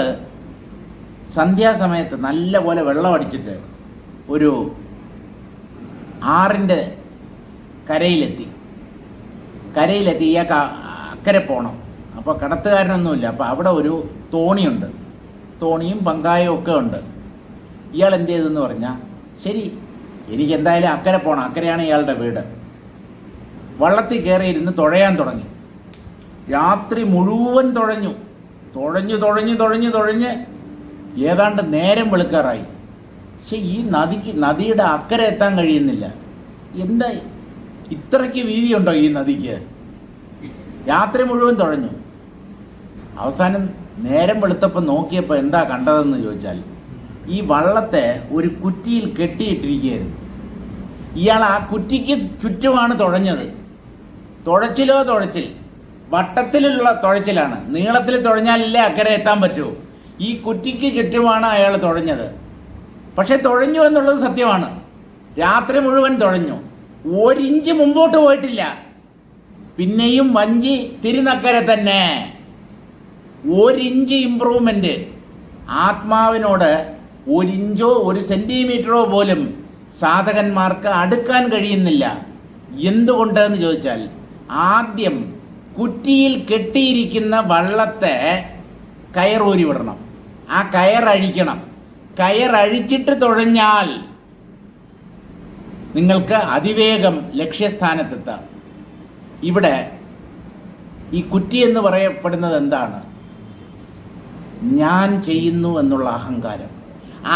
സന്ധ്യാസമയത്ത് നല്ല പോലെ വെള്ളമടിച്ചിട്ട് ഒരു ആറിൻ്റെ കരയിലെത്തി. ഇയാൾക്ക് അക്കരെ പോകണം. അപ്പോൾ കടത്തുകാരനൊന്നുമില്ല. അപ്പോൾ അവിടെ ഒരു തോണിയുണ്ട്. തോണിയും പങ്കായും ഒക്കെ ഉണ്ട്. ഇയാൾ എന്ത് ചെയ്തെന്ന് പറഞ്ഞാൽ, ശരി എനിക്കെന്തായാലും അക്കരെ പോകണം, അക്കരെയാണ് ഇയാളുടെ വീട്. വള്ളത്തിൽ കയറിയിരുന്ന് തുഴയാൻ തുടങ്ങി. രാത്രി മുഴുവൻ തുഴഞ്ഞ് ഏതാണ്ട് നേരം വെളുക്കാറായി. പക്ഷെ ഈ നദിയുടെ അക്കരെ എത്താൻ കഴിയുന്നില്ല. എന്താ ഇത്രയ്ക്ക് വീതിയുണ്ടോ ഈ നദിക്ക്? രാത്രി മുഴുവൻ തുഴഞ്ഞു. അവസാനം നേരം വെളുത്തപ്പോൾ നോക്കിയപ്പോൾ എന്താ കണ്ടതെന്ന് ചോദിച്ചാൽ, ഈ വള്ളത്തെ ഒരു കുറ്റിയിൽ കെട്ടിയിട്ടിരിക്കുകയായിരുന്നു. ഇയാൾ ആ കുറ്റിക്ക് ചുറ്റുമാണ് തുഴഞ്ഞത്. തുഴച്ചിൽ വട്ടത്തിലുള്ള തുഴച്ചിലാണ്. നീളത്തിൽ തുഴഞ്ഞാലല്ലേ അക്കരെ എത്താൻ പറ്റൂ. ഈ കുറ്റിക്ക് ചുറ്റുമാണ് അയാൾ തുഴഞ്ഞത്. പക്ഷെ തുഴഞ്ഞു എന്നുള്ളത് സത്യമാണ്. രാത്രി മുഴുവൻ തുഴഞ്ഞു. ഒരിഞ്ച് മുമ്പോട്ട് പോയിട്ടില്ല. പിന്നെയും വഞ്ചി തിരുനക്കരെ തന്നെ. ഒരിഞ്ച് ഇമ്പ്രൂവ്മെന്റ്. ആത്മാവിനോട് ഒരിഞ്ചോ ഒരു സെന്റിമീറ്ററോ പോലും സാധകന്മാർക്ക് അടുക്കാൻ കഴിയുന്നില്ല. എന്തുകൊണ്ടെന്ന് ചോദിച്ചാൽ, ആദ്യം കുറ്റിയിൽ കെട്ടിയിരിക്കുന്ന വള്ളത്തെ കയറൂരി വിടണം. ആ കയറഴിക്കണം. കയറഴിച്ചിട്ട് തുഴഞ്ഞാൽ നിങ്ങൾക്ക് അതിവേഗം ലക്ഷ്യസ്ഥാനത്തെത്താം. ഇവിടെ ഈ കുറ്റി എന്ന് പറയപ്പെടുന്നത് എന്താണ്? ഞാൻ ചെയ്യുന്നു എന്നുള്ള അഹങ്കാരം.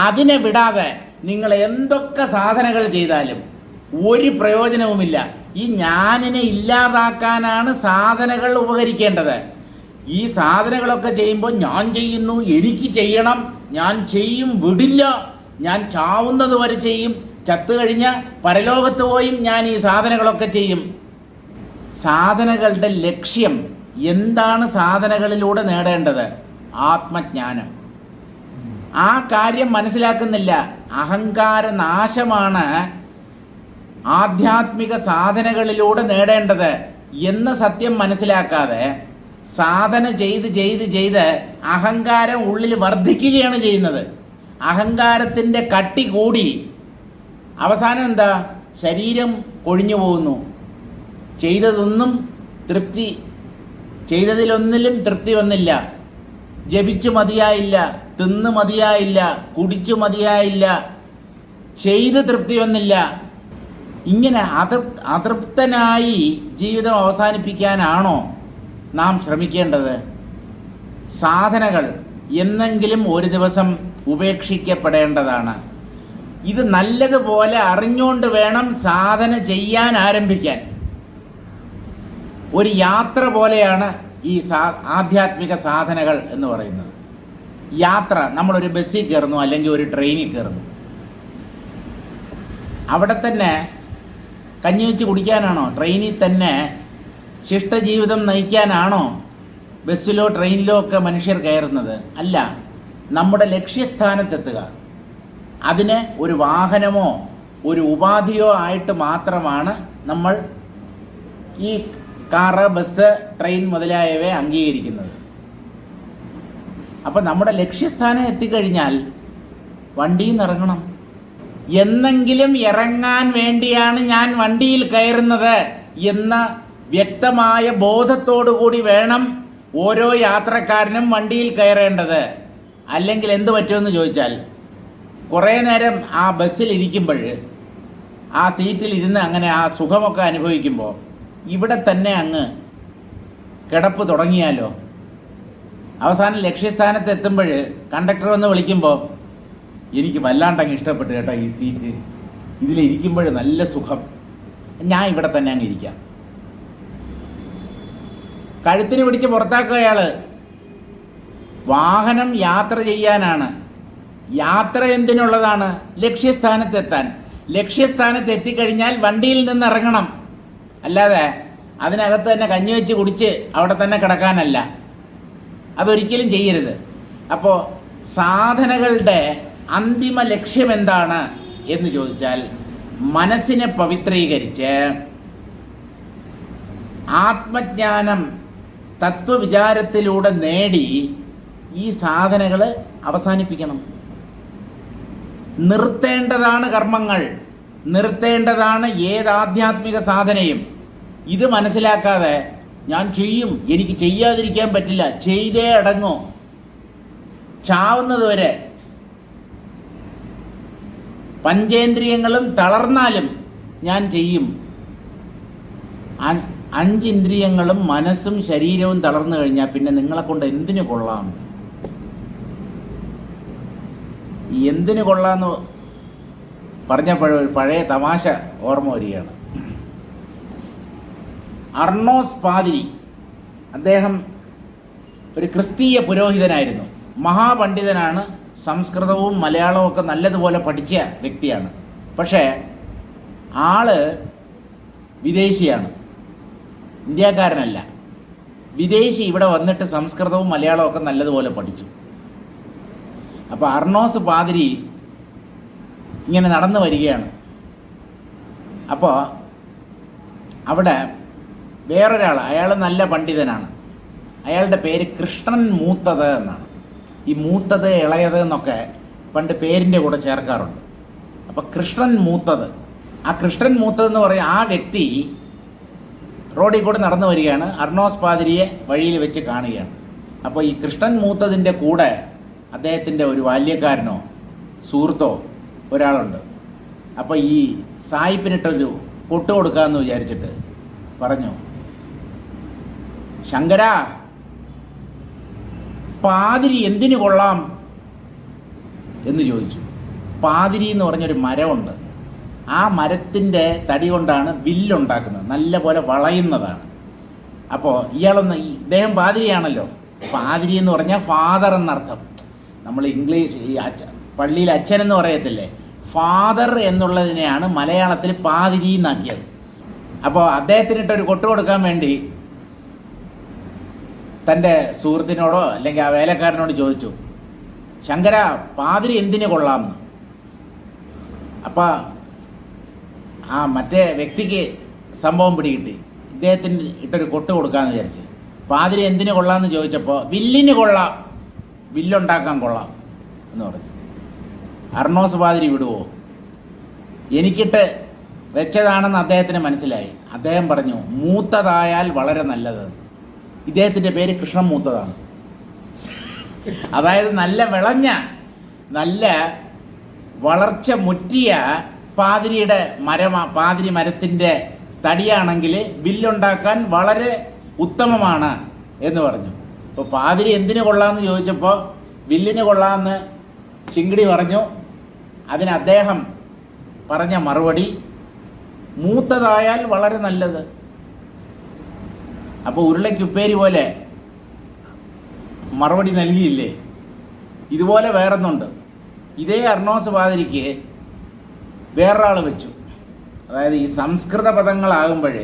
അതിനെ വിടാതെ നിങ്ങൾ എന്തൊക്കെ സാധനകൾ ചെയ്താലും ഒരു പ്രയോജനവുമില്ല. ഈ ഞാനിനെ ഇല്ലാതാക്കാനാണ് സാധനകൾ ഉപകരിക്കേണ്ടത്. ഈ സാധനങ്ങളൊക്കെ ചെയ്യുമ്പോൾ ഞാൻ ചെയ്യുന്നു, എനിക്ക് ചെയ്യണം, ഞാൻ ചെയ്യും, വിടില്ല, ഞാൻ ചാവുന്നത് വരെ ചെയ്യും, ചത്തു കഴിഞ്ഞ പരലോകത്ത് പോയും ഞാൻ ഈ സാധനകളൊക്കെ ചെയ്യും. സാധനകളുടെ ലക്ഷ്യം എന്താണ്? സാധനകളിലൂടെ നേടേണ്ടത് ആത്മജ്ഞാനം. ആ കാര്യം മനസ്സിലാക്കുന്നില്ല. അഹങ്കാര നാശമാണ് ആധ്യാത്മിക സാധനകളിലൂടെ നേടേണ്ടത് എന്ന സത്യം മനസ്സിലാക്കാതെ സാധന ചെയ്ത് അഹങ്കാരം ഉള്ളിൽ വർദ്ധിക്കുകയാണ് ചെയ്യുന്നത്. അഹങ്കാരത്തിൻ്റെ കട്ടി കൂടി അവസാനം എന്താ? ശരീരം കൊഴിഞ്ഞു പോകുന്നു. ചെയ്തതിലൊന്നിലും തൃപ്തി വന്നില്ല. ജപിച്ചു മതിയായില്ല, തിന്ന് മതിയായില്ല, കുടിച്ചു മതിയായില്ല, ചെയ്ത് തൃപ്തി വന്നില്ല. ഇങ്ങനെ അതൃപ്തനായി ജീവിതം അവസാനിപ്പിക്കാനാണോ നാം ശ്രമിക്കേണ്ടത്? സാധനകൾ എന്നെങ്കിലും ഒരു ദിവസം ഉപേക്ഷിക്കപ്പെടേണ്ടതാണ്. ഇത് നല്ലതുപോലെ അറിഞ്ഞുകൊണ്ട് വേണം സാധന ചെയ്യാൻ ആരംഭിക്കാൻ. ഒരു യാത്ര പോലെയാണ് ഈ ആധ്യാത്മിക സാധനകൾ എന്ന് പറയുന്നത്. യാത്ര, നമ്മളൊരു ബസ്സിൽ കയറുന്നു അല്ലെങ്കിൽ ഒരു ട്രെയിനിൽ കയറുന്നു. അവിടെ തന്നെ കഞ്ഞി വെച്ച് കുടിക്കാനാണോ? ട്രെയിനിൽ തന്നെ ശിഷ്ടജീവിതം നയിക്കാനാണോ ബസ്സിലോ ട്രെയിനിലോ ഒക്കെ മനുഷ്യർ കയറുന്നത്? അല്ല, നമ്മുടെ ലക്ഷ്യസ്ഥാനത്തെത്തുക. അതിന് ഒരു വാഹനമോ ഒരു ഉപാധിയോ ആയിട്ട് മാത്രമാണ് നമ്മൾ ഈ കാറ്, ബസ്, ട്രെയിൻ മുതലായവ അംഗീകരിക്കുന്നത്. അപ്പം നമ്മുടെ ലക്ഷ്യസ്ഥാനം എത്തിക്കഴിഞ്ഞാൽ വണ്ടിയിൽ നിന്ന് ഇറങ്ങണം. എന്നെങ്കിലും ഇറങ്ങാൻ വേണ്ടിയാണ് ഞാൻ വണ്ടിയിൽ കയറുന്നത് എന്ന വ്യക്തമായ ബോധത്തോടു കൂടി വേണം ഓരോ യാത്രക്കാരനും വണ്ടിയിൽ കയറേണ്ടത്. അല്ലെങ്കിൽ എന്ത് പറ്റുമെന്ന് ചോദിച്ചാൽ, കുറേ നേരം ആ ബസ്സിൽ ഇരിക്കുമ്പോൾ, ആ സീറ്റിൽ ഇരുന്ന് അങ്ങനെ ആ സുഖമൊക്കെ അനുഭവിക്കുമ്പോൾ ഇവിടെ തന്നെ അങ്ങ് കിടപ്പ് തുടങ്ങിയാലോ? അവസാനം ലക്ഷ്യസ്ഥാനത്ത് എത്തുമ്പോൾ കണ്ടക്ടർ വന്ന് വിളിക്കുമ്പോൾ, എനിക്ക് വല്ലാണ്ടങ്ങ് ഇഷ്ടപ്പെട്ടു കേട്ടോ ഈ സീറ്റ്, ഇതിലിരിക്കുമ്പോൾ നല്ല സുഖം, ഞാൻ ഇവിടെ തന്നെ അങ്ങ് ഇരിക്കാം. കഴുത്തിന് പിടിച്ച് പുറത്താക്കുക അയാൾ. വാഹനം യാത്ര ചെയ്യാനാണ്. യാത്ര എന്തിനുള്ളതാണ്? ലക്ഷ്യസ്ഥാനത്തെത്താൻ. ലക്ഷ്യസ്ഥാനത്ത് എത്തിക്കഴിഞ്ഞാൽ വണ്ടിയിൽ നിന്ന് ഇറങ്ങണം. അല്ലാതെ അതിനകത്ത് തന്നെ കഞ്ഞി വെച്ച് കുടിച്ച് അവിടെ തന്നെ കിടക്കാനല്ല. അതൊരിക്കലും ചെയ്യരുത്. അപ്പോൾ സാധനകളുടെ അന്തിമ ലക്ഷ്യം എന്താണ് എന്ന് ചോദിച്ചാൽ, മനസ്സിനെ പവിത്രീകരിച്ച് ആത്മജ്ഞാനം തത്വവിചാരത്തിലൂടെ നേടി ഈ സാധനകൾ അവസാനിപ്പിക്കണം. നിർത്തേണ്ടതാണ് കർമ്മങ്ങൾ, നിർത്തേണ്ടതാണ് ഏത് ആധ്യാത്മിക സാധനയും. ഇത് മനസ്സിലാക്കാതെ ഞാൻ ചെയ്യും, എനിക്ക് ചെയ്യാതിരിക്കാൻ പറ്റില്ല, ചെയ്തേ അടങ്ങൂ, ചാവുന്നത് വരെ, പഞ്ചേന്ദ്രിയങ്ങളും തളർന്നാലും ഞാൻ ചെയ്യും. അഞ്ചിന്ദ്രിയങ്ങളും മനസ്സും ശരീരവും തളർന്നു കഴിഞ്ഞാൽ പിന്നെ നിങ്ങളെ കൊണ്ട് എന്തിനു കൊള്ളാം? എന്തിനു കൊള്ളാന്ന് പറഞ്ഞപ്പോൾ ഒരു പഴയ തമാശ ഓർമ്മ വരികയാണ്. അർണോസ് പാതിരി, അദ്ദേഹം ഒരു ക്രിസ്തീയ പുരോഹിതനായിരുന്നു, മഹാപണ്ഡിതനാണ്, സംസ്കൃതവും മലയാളവും ഒക്കെ നല്ലതുപോലെ പഠിച്ച വ്യക്തിയാണ്. പക്ഷേ ആള് വിദേശിയാണ്, ഇന്ത്യക്കാരനല്ല. വിദേശി ഇവിടെ വന്നിട്ട് സംസ്കൃതവും മലയാളവും ഒക്കെ നല്ലതുപോലെ പഠിച്ചു. അപ്പോൾ അർണോസ് പാതിരി ഇങ്ങനെ നടന്നു വരികയാണ്. അപ്പോൾ അവിടെ വേറൊരാൾ, അയാൾ നല്ല പണ്ഡിതനാണ്, അയാളുടെ പേര് കൃഷ്ണൻ മൂത്തത് എന്നാണ്. ഈ മൂത്തത് ഇളയത് എന്നൊക്കെ പണ്ട് പേരിൻ്റെ കൂടെ ചേർക്കാറുണ്ട്. അപ്പോൾ കൃഷ്ണൻ മൂത്തത്, ആ കൃഷ്ണൻ മൂത്തത് എന്ന് പറയും ആ വ്യക്തി റോഡിൽ കൂടെ നടന്നു വരികയാണ്. അർണോസ് പാതിരിയെ വഴിയിൽ വെച്ച് കാണുകയാണ്. അപ്പോൾ ഈ കൃഷ്ണൻ മൂത്തതിൻ്റെ കൂടെ അദ്ദേഹത്തിൻ്റെ ഒരു ബാല്യക്കാരനോ സുഹൃത്തോ ഒരാളുണ്ട്. അപ്പോൾ ഈ സായിപ്പിനിട്ടൊരു പൊട്ട് കൊടുക്കാമെന്ന് വിചാരിച്ചിട്ട് പറഞ്ഞു, ശങ്കര, പാതിരി എന്തിനു കൊള്ളാം എന്ന് ചോദിച്ചു. പാതിരി എന്ന് പറഞ്ഞൊരു മരമുണ്ട്, ആ മരത്തിൻ്റെ തടി കൊണ്ടാണ് വില്ലുണ്ടാക്കുന്നത്, നല്ല പോലെ വളയുന്നതാണ്. അപ്പോൾ ഇദ്ദേഹം പാതിരിയാണല്ലോ. പാതിരി എന്ന് പറഞ്ഞാൽ ഫാദർ എന്നർത്ഥം. നമ്മൾ ഇംഗ്ലീഷ് ഈ പള്ളിയിൽ അച്ഛൻ എന്ന് പറയത്തില്ലേ, ഫാദർ എന്നുള്ളതിനെയാണ് മലയാളത്തിൽ പാതിരി എന്നാക്കിയത്. അപ്പോൾ അദ്ദേഹത്തിനിട്ടൊരു കൊട്ട് കൊടുക്കാൻ വേണ്ടി തൻ്റെ സുഹൃത്തിനോടോ അല്ലെങ്കിൽ ആ വേലക്കാരനോട് ചോദിച്ചു, ശങ്കര, പാതിരി എന്തിനു കൊള്ളാമെന്ന്. അപ്പം ആ മറ്റേ വ്യക്തിക്ക് സംഭവം പിടികിട്ടി. ഇദ്ദേഹത്തിന് ഇട്ടൊരു കൊട്ട് കൊടുക്കാമെന്ന് വിചാരിച്ച്. പാതിരി എന്തിനു കൊള്ളാമെന്ന് ചോദിച്ചപ്പോൾ, വില്ലിന് കൊള്ളാം, വില്ലുണ്ടാക്കാൻ കൊള്ളാം എന്ന് പറഞ്ഞു. അർണോസ് പാതിരി വിടുവോ? എനിക്കിട്ട് വെച്ചതാണെന്ന് അദ്ദേഹത്തിന് മനസ്സിലായി. അദ്ദേഹം പറഞ്ഞു, മൂത്തതായാൽ വളരെ നല്ലത്. ഇദ്ദേഹത്തിൻ്റെ പേര് കൃഷ്ണൻ മൂത്തതാണ്. അതായത് നല്ല വിളഞ്ഞ, നല്ല വളർച്ച മുറ്റിയ പാതിരിയുടെ പാതിരി മരത്തിൻ്റെ തടിയാണെങ്കിൽ വില്ലുണ്ടാക്കാൻ വളരെ ഉത്തമമാണ് എന്ന് പറഞ്ഞു. അപ്പോൾ പാതിരി എന്തിനു കൊള്ളാമെന്ന് ചോദിച്ചപ്പോൾ വില്ലിന് കൊള്ളാമെന്ന് ചിങ്കിടി പറഞ്ഞു. അതിന് അദ്ദേഹം പറഞ്ഞ മറുപടി, മൂത്തതായാൽ വളരെ നല്ലത്. അപ്പോൾ ഉരുളയ്ക്കുപ്പേരി പോലെ മറുപടി നൽകിയില്ലേ? ഇതുപോലെ വേറൊന്നുണ്ട്. ഇതേ അർണോസ് പാതിരിക്ക് വേറൊരാൾ വെച്ചു. അതായത് ഈ സംസ്കൃത പദങ്ങളാകുമ്പോൾ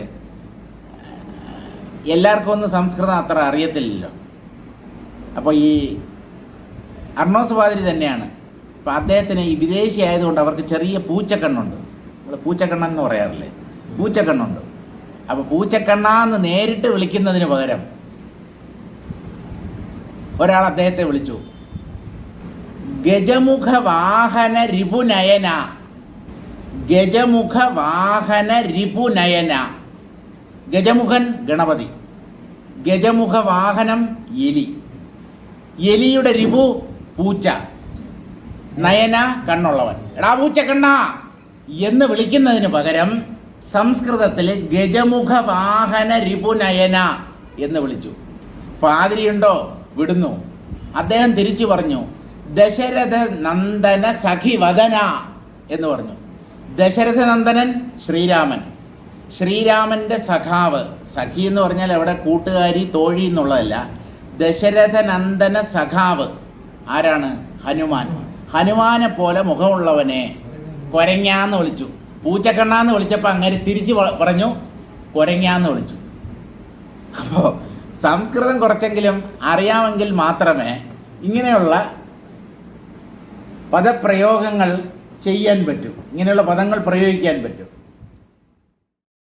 എല്ലാവർക്കും ഒന്നും സംസ്കൃതം അത്ര അറിയത്തില്ലല്ലോ. അപ്പോൾ ഈ അർണോസ് പാതിരി തന്നെയാണ്. അപ്പം അദ്ദേഹത്തിന് ഈ വിദേശി ആയതുകൊണ്ട് അവർക്ക് ചെറിയ പൂച്ചക്കണ്ണുണ്ട്. നമ്മൾ പൂച്ചക്കണ്ണൻ എന്ന് പറയാറില്ലേ? പൂച്ചക്കണ്ണുണ്ട്. അപ്പോൾ പൂച്ചക്കണ്ണാന്ന് നേരിട്ട് വിളിക്കുന്നതിന് പകരം ഒരാൾ അദ്ദേഹത്തെ വിളിച്ചു, ഗജമുഖ വാഹന രിപുനയന. ഗജമുഖ വാഹന രിപുനയന. ഗജമുഖൻ ഗണപതി, ഗജമുഖ വാഹനം എലി, എലിയുടെ രിപു പൂച്ച, നയന കണ്ണുള്ളവൻ. എടാ പൂച്ചക്കണ്ണ എന്ന് വിളിക്കുന്നതിന് പകരം സംസ്കൃതത്തിൽ ഗജമുഖ വാഹന രിപുനയന എന്ന് വിളിച്ചു. പാതിരിയുണ്ടോ? വിടുന്നു. അദ്ദേഹം തിരിച്ചു പറഞ്ഞു, ദശരഥ നന്ദന സഖി വദന എന്ന് പറഞ്ഞു. ദശരഥ നന്ദനൻ ശ്രീരാമൻ, ശ്രീരാമന്റെ സഖാവ്. സഖി എന്ന് പറഞ്ഞാൽ അവിടെ കൂട്ടുകാരി, തോഴി എന്നുള്ളതല്ല. ദശരഥ നന്ദന സഖാവ് ആരാണ്? ഹനുമാൻ. ഹനുമാനെ പോലെ മുഖമുള്ളവനെ കൊരങ്ങാന്ന് വിളിച്ചു. പൂച്ചക്കണ്ണാന്ന് വിളിച്ചപ്പോൾ അങ്ങനെ തിരിച്ചു പറഞ്ഞു കൊരങ്ങാന്ന് വിളിച്ചു. അപ്പോൾ സംസ്കൃതം കുറച്ചെങ്കിലും അറിയാമെങ്കിൽ മാത്രമേ ഇങ്ങനെയുള്ള പദപ്രയോഗങ്ങൾ ചെയ്യാൻ പറ്റൂ, ഇങ്ങനെയുള്ള പദങ്ങൾ പ്രയോഗിക്കാൻ പറ്റും.